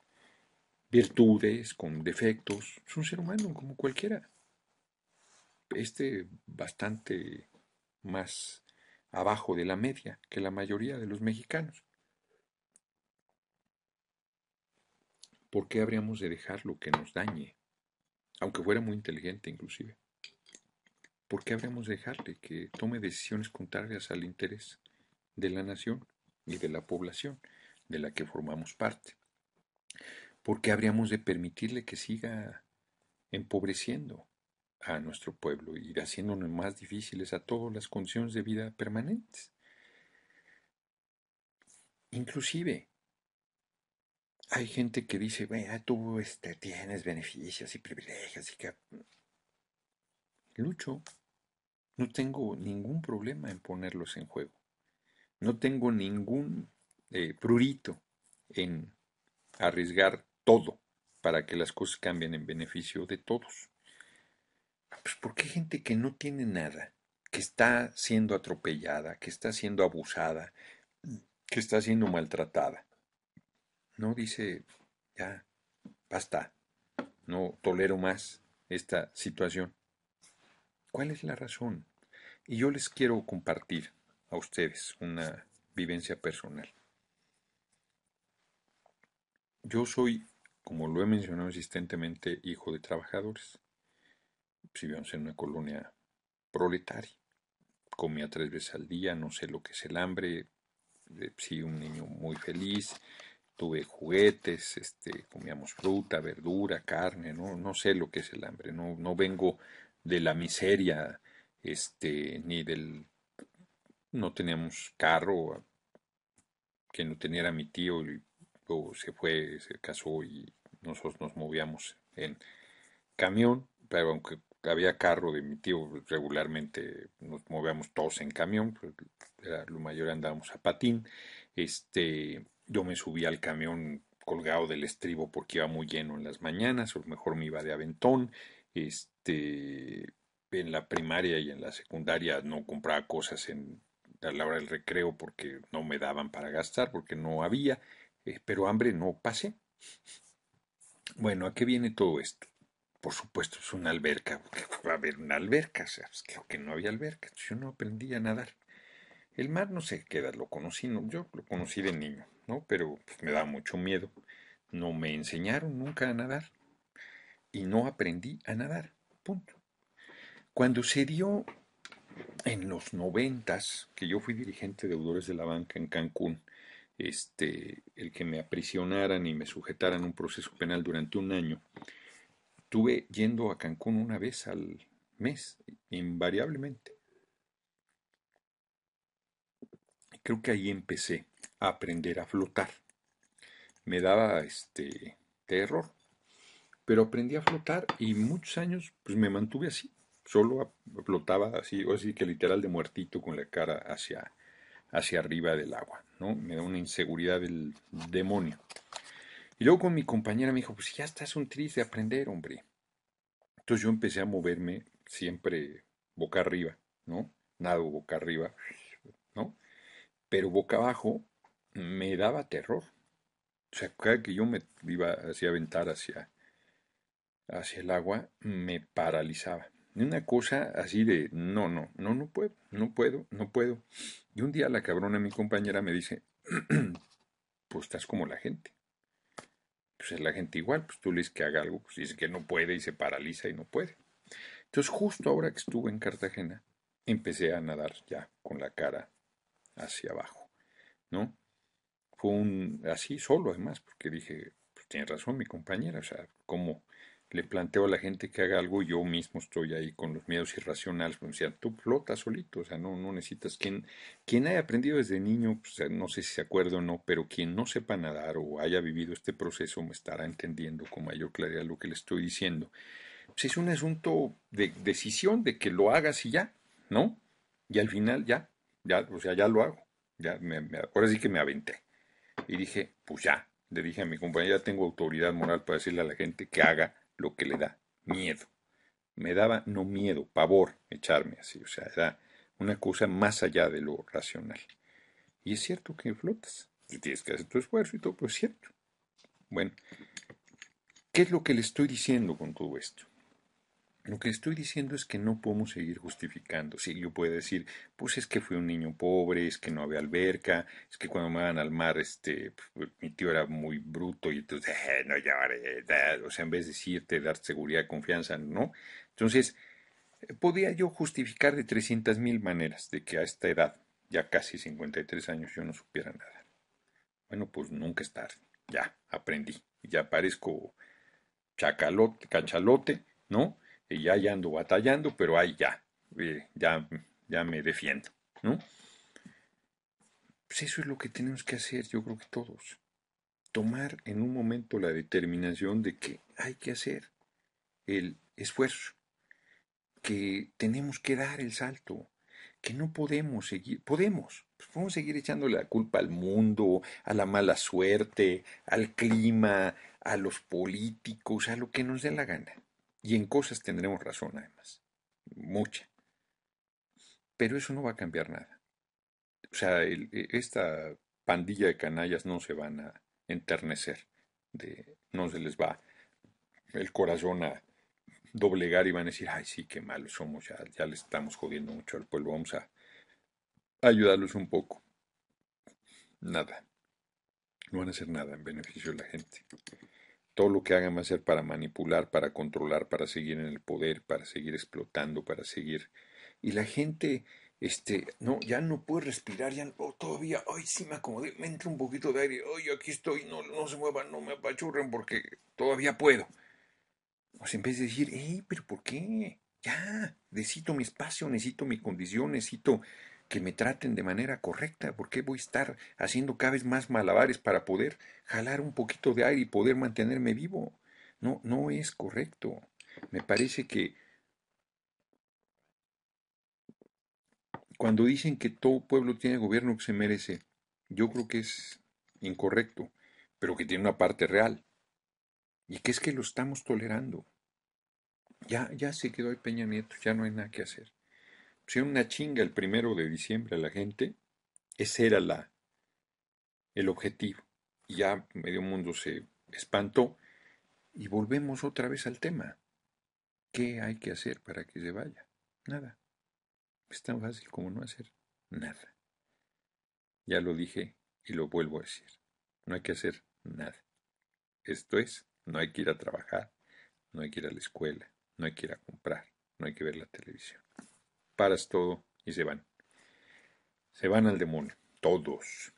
virtudes, con defectos. Es un ser humano como cualquiera. Bastante más abajo de la media que la mayoría de los mexicanos. ¿Por qué habríamos de dejarlo que nos dañe? Aunque fuera muy inteligente inclusive. ¿Por qué habríamos de dejarle que tome decisiones contrarias al interés de la nación y de la población de la que formamos parte? ¿Por qué habríamos de permitirle que siga empobreciendo a nuestro pueblo y haciéndonos más difíciles a todas las condiciones de vida permanentes. Inclusive, hay gente que dice, bueno, tú tienes beneficios y privilegios y que... Lucho, no tengo ningún problema en ponerlos en juego. No tengo ningún prurito en arriesgar todo para que las cosas cambien en beneficio de todos. Pues porque hay gente que no tiene nada, que está siendo atropellada, que está siendo abusada, que está siendo maltratada. No dice, ya, basta, no tolero más esta situación. ¿Cuál es la razón? Y yo les quiero compartir a ustedes una vivencia personal. Yo soy, como lo he mencionado insistentemente, hijo de trabajadores. Si vivimos en una colonia proletaria. Comía 3 veces al día, no sé lo que es el hambre. Sí, un niño muy feliz. Tuve juguetes, comíamos fruta, verdura, carne, no sé lo que es el hambre. No vengo de la miseria, ni del... No teníamos carro, quien lo tenía era mi tío y luego se fue, se casó y nosotros nos movíamos en camión, pero aunque había carro de mi tío, regularmente nos movíamos todos en camión, pues era, lo mayor andábamos a patín. Yo me subía al camión colgado del estribo porque iba muy lleno en las mañanas, o mejor me iba de aventón. En la primaria y en la secundaria no compraba cosas a la hora del recreo porque no me daban para gastar, porque no había, pero hambre no pasé. Bueno, ¿a qué viene todo esto? Por supuesto, es una alberca. Va a haber una alberca, o sea, pues creo que no había alberca. Yo no aprendí a nadar. El mar no sé qué edad lo conocí, no, yo lo conocí de niño, ¿no? Pero pues, me daba mucho miedo. No me enseñaron nunca a nadar y no aprendí a nadar. Punto. Cuando se dio en los 90, que yo fui dirigente de deudores de la banca en Cancún, el que me aprisionaran y me sujetaran a un proceso penal durante un año, estuve yendo a Cancún una vez al mes, invariablemente. Creo que ahí empecé a aprender a flotar. Me daba terror, pero aprendí a flotar y muchos años pues me mantuve así. Solo flotaba así, o así que literal de muertito con la cara hacia arriba del agua, ¿no? Me da una inseguridad del demonio. Y luego con mi compañera me dijo, pues ya estás un triste de aprender, hombre. Entonces yo empecé a moverme siempre boca arriba, ¿no? Nado boca arriba, ¿no? Pero boca abajo me daba terror. O sea, cada que yo me iba así a aventar hacia el agua, me paralizaba. Una cosa así de, no puedo, no puedo. Y un día la cabrona, mi compañera, me dice, pues estás como la gente. Pues es la gente igual, pues tú le dices que haga algo, pues dice que no puede y se paraliza y no puede. Entonces justo ahora que estuve en Cartagena, empecé a nadar ya con la cara hacia abajo, ¿no? Fue así solo además, porque dije, pues tiene razón mi compañera, o sea, cómo le planteo a la gente que haga algo, yo mismo estoy ahí con los miedos irracionales, como decía, tú flotas solito, o sea, no necesitas quien haya aprendido desde niño, pues, no sé si se acuerda o no, pero quien no sepa nadar o haya vivido este proceso me estará entendiendo con mayor claridad lo que le estoy diciendo. Pues es un asunto de decisión, de que lo hagas y ya, ¿no? Y al final ya, o sea, ya lo hago, ya, ahora sí que me aventé. Y dije, pues ya, le dije a mi compañera, ya tengo autoridad moral para decirle a la gente que haga lo que le da miedo. Me daba no miedo, pavor echarme así, o sea, era una cosa más allá de lo racional. Y es cierto que flotas, tienes que hacer tu esfuerzo y todo, pero es cierto. Bueno, ¿qué es lo que le estoy diciendo con todo esto? Lo que estoy diciendo es que no podemos seguir justificando. Si yo puedo decir, pues es que fui un niño pobre, es que no había alberca, es que cuando me iban al mar, pues, mi tío era muy bruto y entonces, no llores, o sea, en vez de decirte, dar seguridad, confianza, ¿no? Entonces, podía yo justificar de 300.000 maneras de que a esta edad, ya casi 53 años, yo no supiera nada. Bueno, pues nunca es tarde. Ya aprendí. Ya parezco chacalote, cachalote, ¿no? Y ya ando batallando, pero ahí ya, ya me defiendo, ¿no? Pues eso es lo que tenemos que hacer, yo creo que todos. Tomar en un momento la determinación de que hay que hacer el esfuerzo, que tenemos que dar el salto, que no podemos seguir, podemos seguir echándole la culpa al mundo, a la mala suerte, al clima, a los políticos, a lo que nos dé la gana. Y en cosas tendremos razón, además, mucha. Pero eso no va a cambiar nada. O sea, esta pandilla de canallas no se van a enternecer, no se les va el corazón a doblegar y van a decir, ay, sí, qué malos somos, ya le estamos jodiendo mucho al pueblo, vamos a ayudarlos un poco. Nada, no van a hacer nada en beneficio de la gente. Todo lo que hagan va a ser para manipular, para controlar, para seguir en el poder, para seguir explotando, para seguir. Y la gente, no, ya no puede respirar, ya todavía, ay, sí me acomodé, me entra un poquito de aire, ay, aquí estoy, no se muevan, no me apachurren porque todavía puedo. O sea, en vez de decir, pero ¿por qué? Ya, necesito mi espacio, necesito mi condición, necesito que me traten de manera correcta. ¿Por qué voy a estar haciendo cada vez más malabares para poder jalar un poquito de aire y poder mantenerme vivo? No, no es correcto. Me parece que cuando dicen que todo pueblo tiene el gobierno que se merece, yo creo que es incorrecto, pero que tiene una parte real. Y que es que lo estamos tolerando. Ya se quedó ahí Peña Nieto, ya no hay nada que hacer. Pusieron una chinga el 1 de diciembre a la gente, ese era el objetivo. Y ya medio mundo se espantó y volvemos otra vez al tema. ¿Qué hay que hacer para que se vaya? Nada. Es tan fácil como no hacer nada. Ya lo dije y lo vuelvo a decir. No hay que hacer nada. Esto es, no hay que ir a trabajar, no hay que ir a la escuela, no hay que ir a comprar, no hay que ver la televisión. Paras todo y se van. Se van al demonio. Todos.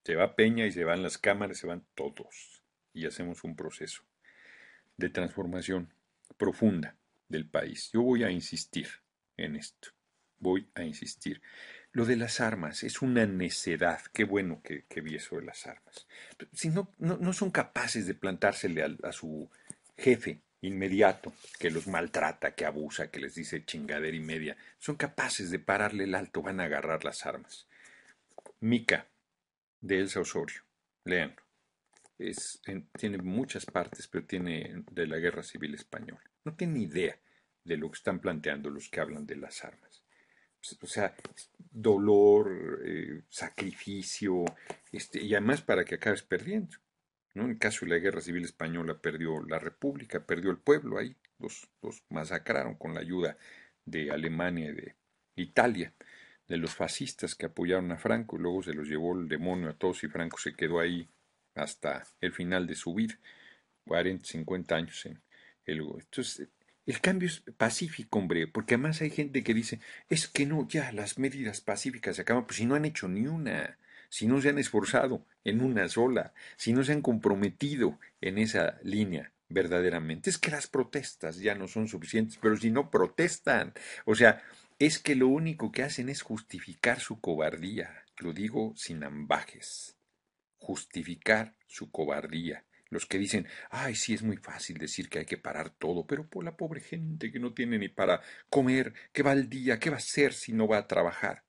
Se va Peña y se van las cámaras, se van todos. Y hacemos un proceso de transformación profunda del país. Yo voy a insistir en esto. Voy a insistir. Lo de las armas es una necedad. Qué bueno que vi eso de las armas. Si no son capaces de plantársele a su jefe inmediato, que los maltrata, que abusa, que les dice chingadera y media, son capaces de pararle el alto, van a agarrar las armas. Mica, de Elsa Osorio. Leanlo. Tiene muchas partes, pero tiene de la Guerra Civil Española. No tiene ni idea de lo que están planteando los que hablan de las armas. O sea, dolor, sacrificio, y además para que acabes perdiendo. ¿No? En el caso de la Guerra Civil Española perdió la República, perdió el pueblo ahí, los masacraron con la ayuda de Alemania y de Italia, de los fascistas que apoyaron a Franco, y luego se los llevó el demonio a todos y Franco se quedó ahí hasta el final de su vida, 40, 50 años en el. Entonces, el cambio es pacífico, hombre, porque además hay gente que dice, es que no, ya las medidas pacíficas se acaban, pues si no han hecho ni una, si no se han esforzado en una sola, si no se han comprometido en esa línea verdaderamente. Es que las protestas ya no son suficientes, pero si no protestan, o sea, es que lo único que hacen es justificar su cobardía, lo digo sin ambajes, justificar su cobardía. Los que dicen, ay, sí, es muy fácil decir que hay que parar todo, pero por la pobre gente que no tiene ni para comer, ¿qué va al día? ¿Qué va a hacer si no va a trabajar?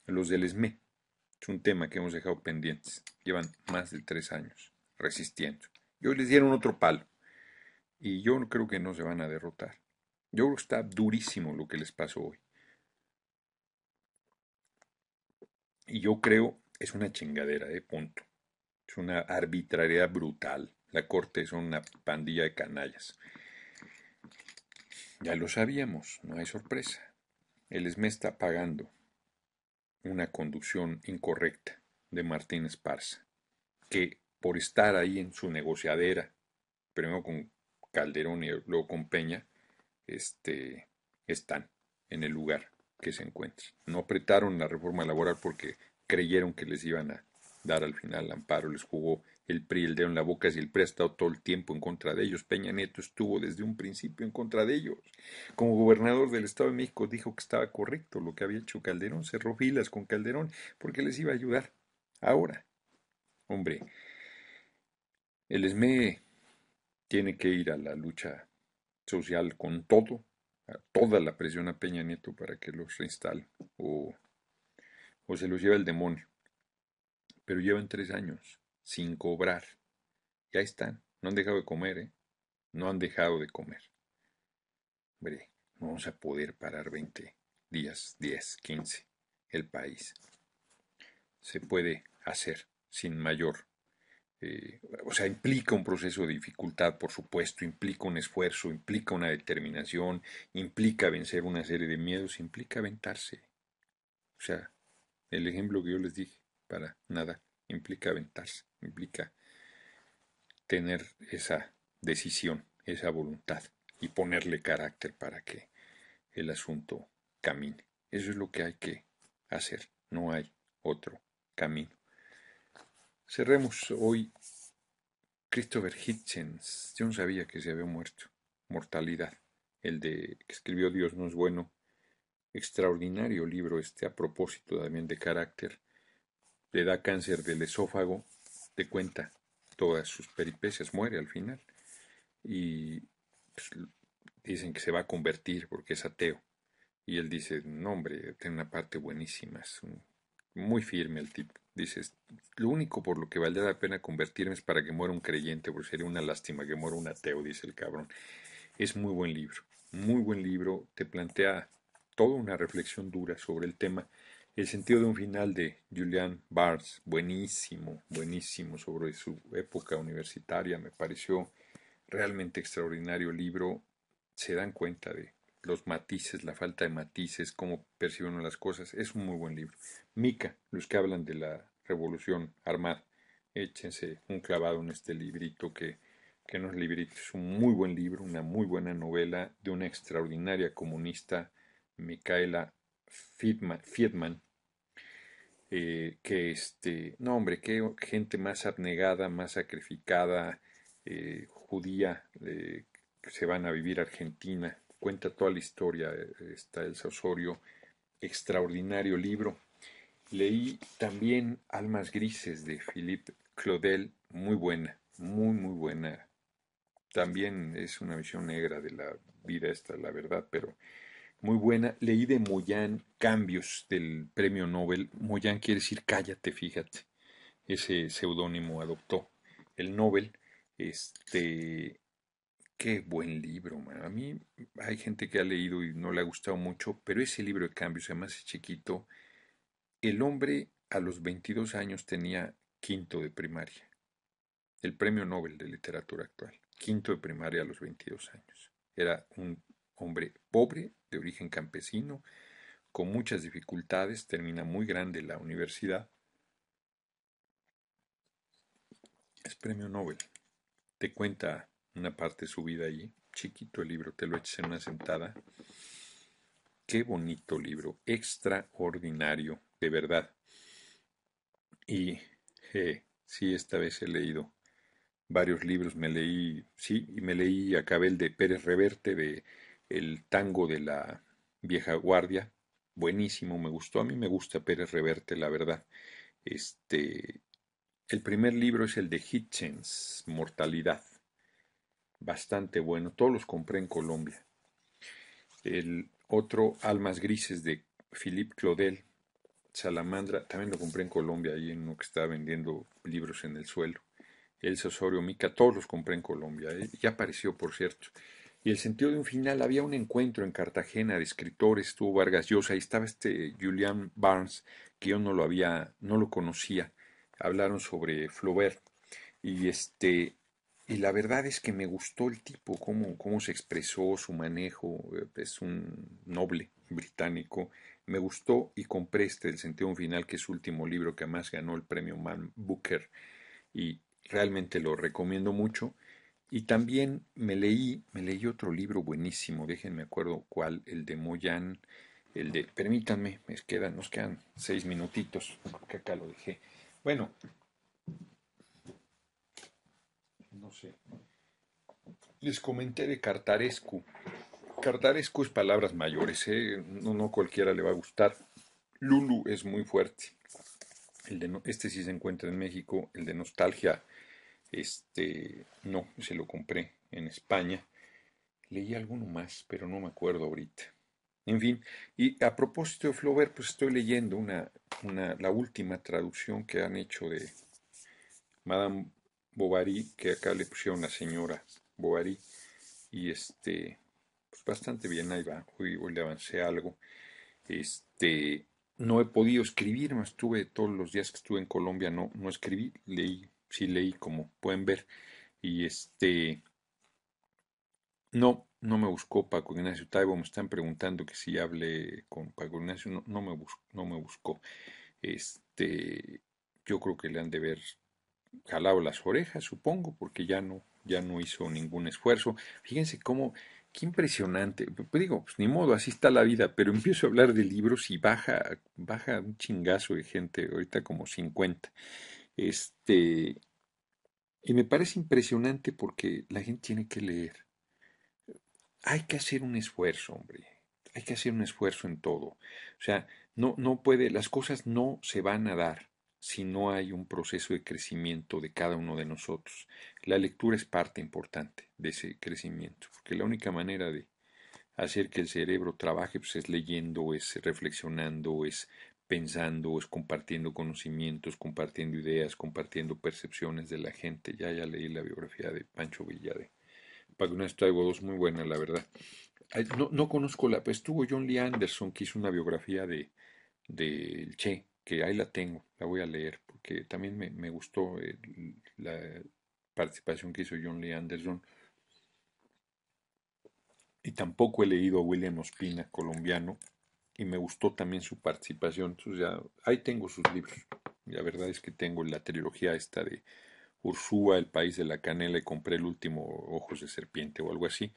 Los del ESME, es un tema que hemos dejado pendientes. Llevan más de 3 años resistiendo. Y hoy les dieron otro palo. Y yo creo que no se van a derrotar. Yo creo que está durísimo lo que les pasó hoy. Y yo creo es una chingadera, punto. Es una arbitrariedad brutal. La corte es una pandilla de canallas. Ya lo sabíamos, no hay sorpresa. El ESME está pagando una conducción incorrecta de Martín Esparza, que por estar ahí en su negociadera, primero con Calderón y luego con Peña, están en el lugar que se encuentran. No apretaron la reforma laboral porque creyeron que les iban a dar al final amparo, les jugó el PRI el dedo en la boca si el PRI ha estado todo el tiempo en contra de ellos. Peña Nieto estuvo desde un principio en contra de ellos. Como gobernador del Estado de México dijo que estaba correcto lo que había hecho Calderón, cerró filas con Calderón porque les iba a ayudar. Ahora, hombre, el SME tiene que ir a la lucha social con todo, a toda la presión a Peña Nieto para que los reinstale o se los lleva el demonio. Pero llevan 3 años sin cobrar. Y ahí están. No han dejado de comer, ¿eh? No han dejado de comer. Hombre, no vamos a poder parar 20 días, 10, 15. El país se puede hacer sin mayor. O sea, implica un proceso de dificultad, por supuesto, implica un esfuerzo, implica una determinación, implica vencer una serie de miedos, implica aventarse. O sea, el ejemplo que yo les dije, para nada, implica aventarse, implica tener esa decisión, esa voluntad y ponerle carácter para que el asunto camine. Eso es lo que hay que hacer, no hay otro camino. Cerremos hoy Christopher Hitchens. Yo no sabía que se había muerto. Mortalidad. El de que escribió Dios no es bueno. Extraordinario libro este a propósito también de carácter. Le da cáncer del esófago. Te cuenta todas sus peripecias. Muere al final. Y pues, dicen que se va a convertir porque es ateo. Y él dice, no hombre, tiene una parte buenísima, muy firme el tipo. Dice, lo único por lo que valdría la pena convertirme es para que muera un creyente, porque sería una lástima que muera un ateo, dice el cabrón. Es muy buen libro, te plantea toda una reflexión dura sobre el tema. El sentido de un final de Julian Barnes, buenísimo, buenísimo, sobre su época universitaria, me pareció realmente extraordinario libro. Se dan cuenta de los matices, la falta de matices, cómo percibe uno las cosas. Es un muy buen libro. Mica, los que hablan de la revolución armada, échense un clavado en este librito que no es librito, es un muy buen libro, una muy buena novela de una extraordinaria comunista, Micaela Fiedman, que no hombre, qué gente más abnegada, más sacrificada, judía, que se van a vivir a Argentina, cuenta toda la historia, está Elsa Osorio, extraordinario libro. Leí también Almas Grises de Philippe Claudel, muy buena, muy buena. También es una visión negra de la vida esta, la verdad, pero muy buena. Leí de Moyán Cambios del premio Nobel. Moyán quiere decir cállate, fíjate. Ese seudónimo adoptó el Nobel. Este, qué buen libro, man. A mí hay gente que ha leído y no le ha gustado mucho, pero ese libro de Cambios, además es chiquito. El hombre a los 22 años tenía quinto de primaria. El premio Nobel de literatura actual. Quinto de primaria a los 22 años. Era un hombre pobre, de origen campesino, con muchas dificultades, termina muy grande la universidad, es premio Nobel. Te cuenta una parte de su vida allí, chiquito el libro, te lo echas en una sentada. Qué bonito libro, extraordinario, de verdad. Y sí, esta vez he leído varios libros, me leí, sí, y me leí, acabé el de Pérez Reverte, de El tango de la vieja guardia, buenísimo, me gustó, a mí me gusta Pérez Reverte, la verdad. Este, el primer libro es el de Hitchens, Mortalidad, bastante bueno, todos los compré en Colombia. El otro, Almas Grises de Philippe Claudel, Salamandra, también lo compré en Colombia, ahí en uno que estaba vendiendo libros en el suelo. Elsa Osorio Mica, todos los compré en Colombia, ya apareció por cierto. Y el sentido de un final, había un encuentro en Cartagena de escritores, estuvo Vargas Llosa, y estaba Julian Barnes, que yo no lo conocía, hablaron sobre Flaubert, y y la verdad es que me gustó el tipo, cómo se expresó, su manejo, es un noble británico, me gustó y compré El sentido de un final, que es su último libro, que además ganó el premio Man Booker, y realmente lo recomiendo mucho. Y también me leí otro libro buenísimo, déjenme acuerdo cuál, el de Moyán, permítanme, nos quedan 6 minutitos, que acá lo dejé. Bueno, no sé. Les comenté de Cartarescu. Cartarescu es palabras mayores, ¿eh? No, no cualquiera le va a gustar. Lulu es muy fuerte. Este sí se encuentra en México. El de Nostalgia, no, se lo compré en España. Leí alguno más, pero no me acuerdo ahorita. En fin, y a propósito de Flaubert, pues estoy leyendo la última traducción que han hecho de Madame Bovary, que acá le pusieron la señora Bovary, y pues bastante bien, ahí va, hoy le avancé algo. Este, no he podido escribir, más estuve todos los días que estuve en Colombia, no escribí, leí, sí leí como pueden ver, y no me buscó Paco Ignacio Taibo, me están preguntando que si hable con Paco Ignacio, no me buscó. Este, yo creo que le han de ver jalado las orejas, supongo, porque ya no hizo ningún esfuerzo. Fíjense cómo, qué impresionante. Pues digo, pues ni modo, así está la vida, pero empiezo a hablar de libros y baja un chingazo de gente, ahorita como 50. Este, y me parece impresionante porque la gente tiene que leer. Hay que hacer un esfuerzo, hombre. Hay que hacer un esfuerzo en todo. O sea, no puede, las cosas no se van a dar si no hay un proceso de crecimiento de cada uno de nosotros. La lectura es parte importante de ese crecimiento, porque la única manera de hacer que el cerebro trabaje pues, es leyendo, es reflexionando, es pensando, es compartiendo conocimientos, compartiendo ideas, compartiendo percepciones de la gente. Ya leí la biografía de Pancho Villa de Paco Traigo dos muy buena, la verdad. No conozco pues estuvo John Lee Anderson, que hizo una biografía de Che, que ahí la tengo, la voy a leer, porque también me gustó la participación que hizo John Lee Anderson. Y tampoco he leído a William Ospina, colombiano, y me gustó también su participación. Entonces ya, ahí tengo sus libros. La verdad es que tengo la trilogía esta de Ursúa, El País de la Canela, y compré el último Ojos de Serpiente o algo así.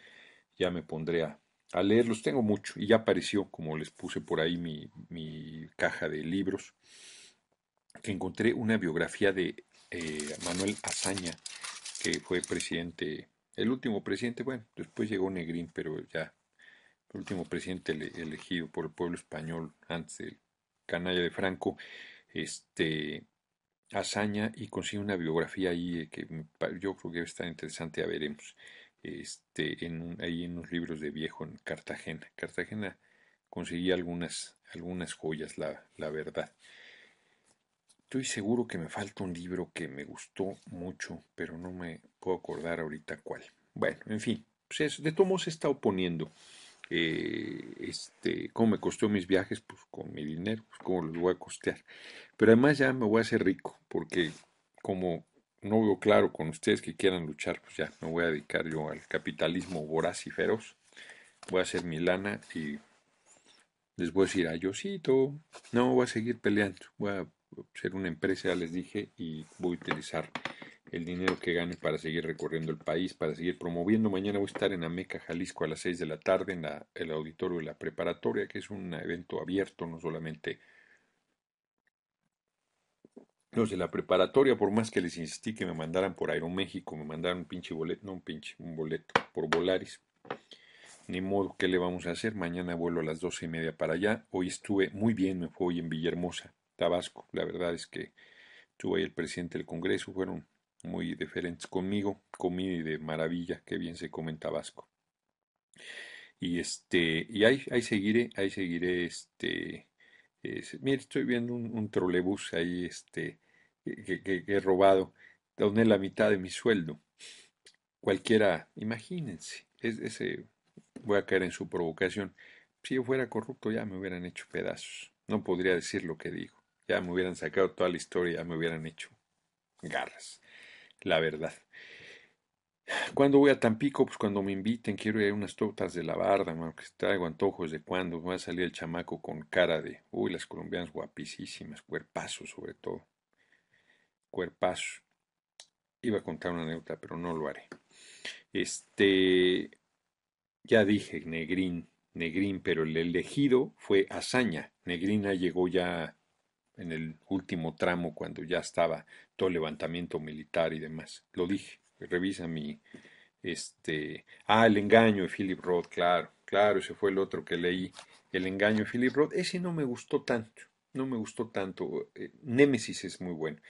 Ya me pondré a leerlos, tengo mucho, y ya apareció, como les puse por ahí mi caja de libros, que encontré una biografía de Manuel Azaña, que fue presidente, el último presidente, bueno, después llegó Negrín, pero ya, el último presidente elegido por el pueblo español antes del canalla de Franco, este, Azaña, y consigue una biografía ahí yo creo que está interesante, ya veremos. Ahí en unos libros de viejo en Cartagena. Cartagena conseguí algunas joyas, la verdad. Estoy seguro que me falta un libro que me gustó mucho, pero no me puedo acordar ahorita cuál. Bueno, en fin, pues de todos modos he estado poniendo cómo me costó mis viajes, pues con mi dinero, pues cómo los voy a costear. Pero además ya me voy a hacer rico, porque como no veo claro con ustedes que quieran luchar, pues ya me voy a dedicar yo al capitalismo voraz y feroz. Voy a hacer mi lana y les voy a decir a Yosito, no, voy a seguir peleando, voy a ser una empresa, ya les dije, y voy a utilizar el dinero que gane para seguir recorriendo el país, para seguir promoviendo. Mañana voy a estar en Ameca, Jalisco, a las 6 de la tarde, en el auditorio de la preparatoria, que es un evento abierto, no solamente los de la preparatoria, por más que les insistí que me mandaran por Aeroméxico, me mandaron un pinche boleto, no un pinche, un boleto por Volaris. Ni modo, ¿qué le vamos a hacer? Mañana vuelo a las 12:30 para allá. Hoy estuve muy bien, me fue hoy en Villahermosa, Tabasco. La verdad es que estuvo ahí el presidente del Congreso, fueron muy diferentes conmigo, comí de maravilla, qué bien se come en Tabasco. Y ahí seguiré, mire, estoy viendo un trolebús ahí, que he robado, doné la mitad de mi sueldo. Cualquiera, imagínense, voy a caer en su provocación. Si yo fuera corrupto ya me hubieran hecho pedazos. No podría decir lo que digo. Ya me hubieran sacado toda la historia, ya me hubieran hecho garras. La verdad. ¿Cuándo voy a Tampico? Pues cuando me inviten, quiero ir a unas tortas de la barda, mano, que traigo antojos de cuándo. Va a salir el chamaco con cara de, uy, las colombianas guapísimas, cuerpazos sobre todo, cuerpazos. Iba a contar una anécdota, pero no lo haré. Este, ya dije, Negrín, pero el elegido fue Azaña. Negrina llegó ya en el último tramo cuando ya estaba todo el levantamiento militar y demás. Lo dije, revisa mi, El engaño de Philip Roth, claro, claro, ese fue el otro que leí, El engaño de Philip Roth, ese no me gustó tanto, no me gustó tanto, Némesis es muy bueno,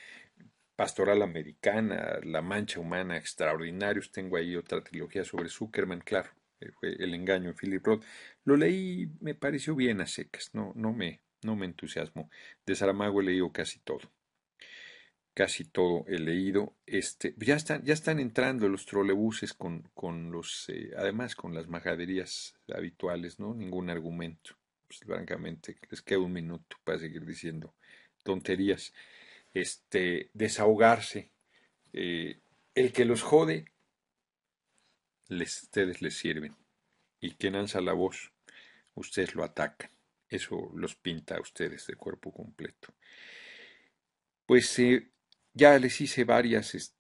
Pastoral Americana, La Mancha Humana, extraordinarios, tengo ahí otra trilogía sobre Zuckerman, claro, fue El engaño de Philip Roth, lo leí, me pareció bien a secas, no me entusiasmó, de Saramago he leído casi todo he leído. Ya están entrando los trolebuses con además con las majaderías habituales, ¿no? Ningún argumento. Pues, francamente, les queda un minuto para seguir diciendo tonterías. Desahogarse. El que los jode, ustedes les sirven. Y quien alza la voz, ustedes lo atacan. Eso los pinta a ustedes de cuerpo completo. Pues ya les hice varias,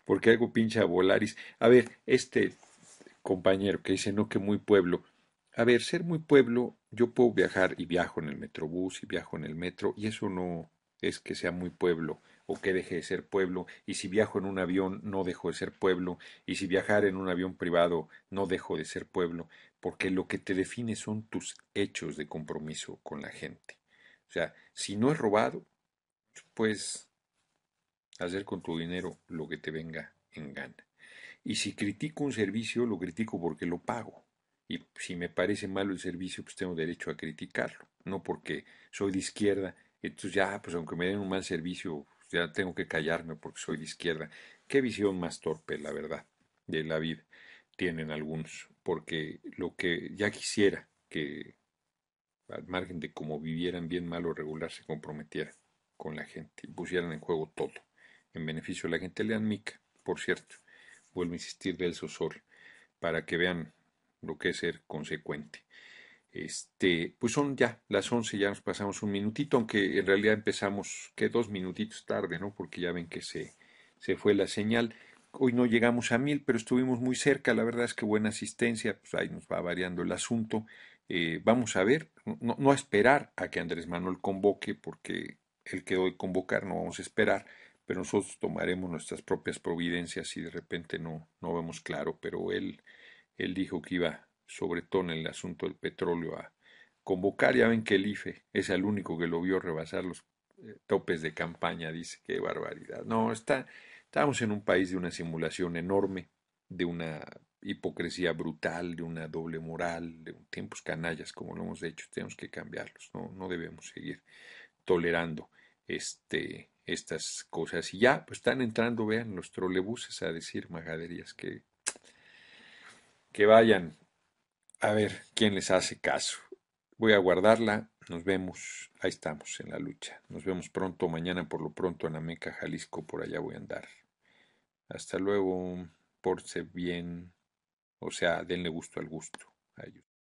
porque algo pincha a Volaris. A ver, este compañero que dice, no, que muy pueblo. A ver, ser muy pueblo, yo puedo viajar y viajo en el metrobús y viajo en el metro, y eso no es que sea muy pueblo o que deje de ser pueblo, y si viajo en un avión no dejo de ser pueblo, y si viajar en un avión privado no dejo de ser pueblo, porque lo que te define son tus hechos de compromiso con la gente. O sea, si no es robado, puedes hacer con tu dinero lo que te venga en gana. Y si critico un servicio, lo critico porque lo pago. Y si me parece malo el servicio, pues tengo derecho a criticarlo. No porque soy de izquierda, entonces ya, pues aunque me den un mal servicio, ya tengo que callarme porque soy de izquierda. Qué visión más torpe, la verdad, de la vida tienen algunos. Porque lo que ya quisiera que al margen de cómo vivieran bien, mal o regular, se comprometieran con la gente y pusieran en juego todo, en beneficio de la gente. Lean Mica, por cierto, vuelvo a insistir del Sosor, para que vean lo que es ser consecuente. Pues son ya las 11, ya nos pasamos un minutito, aunque en realidad empezamos que 2 minutitos tarde, ¿no? Porque ya ven que se fue la señal. Hoy no llegamos a 1000, pero estuvimos muy cerca. La verdad es que buena asistencia, pues ahí nos va variando el asunto. Vamos a ver, no a esperar a que Andrés Manuel convoque, porque él quedó de convocar, no vamos a esperar, pero nosotros tomaremos nuestras propias providencias si de repente no vemos claro, pero él dijo que iba, sobre todo en el asunto del petróleo, a convocar. Ya ven que el IFE es el único que lo vio rebasar los topes de campaña, dice, qué barbaridad. No, estamos en un país de una simulación enorme, de una hipocresía brutal, de una doble moral, de tiempos canallas, como lo hemos hecho, tenemos que cambiarlos, no debemos seguir tolerando estas cosas. Y ya, pues están entrando, vean, los trolebuses a decir majaderías que vayan a ver quién les hace caso. Voy a guardarla. Nos vemos. Ahí estamos en la lucha. Nos vemos pronto. Mañana por lo pronto en Ameca, Jalisco. Por allá voy a andar. Hasta luego. Pórtese bien. O sea, denle gusto al gusto. Adiós.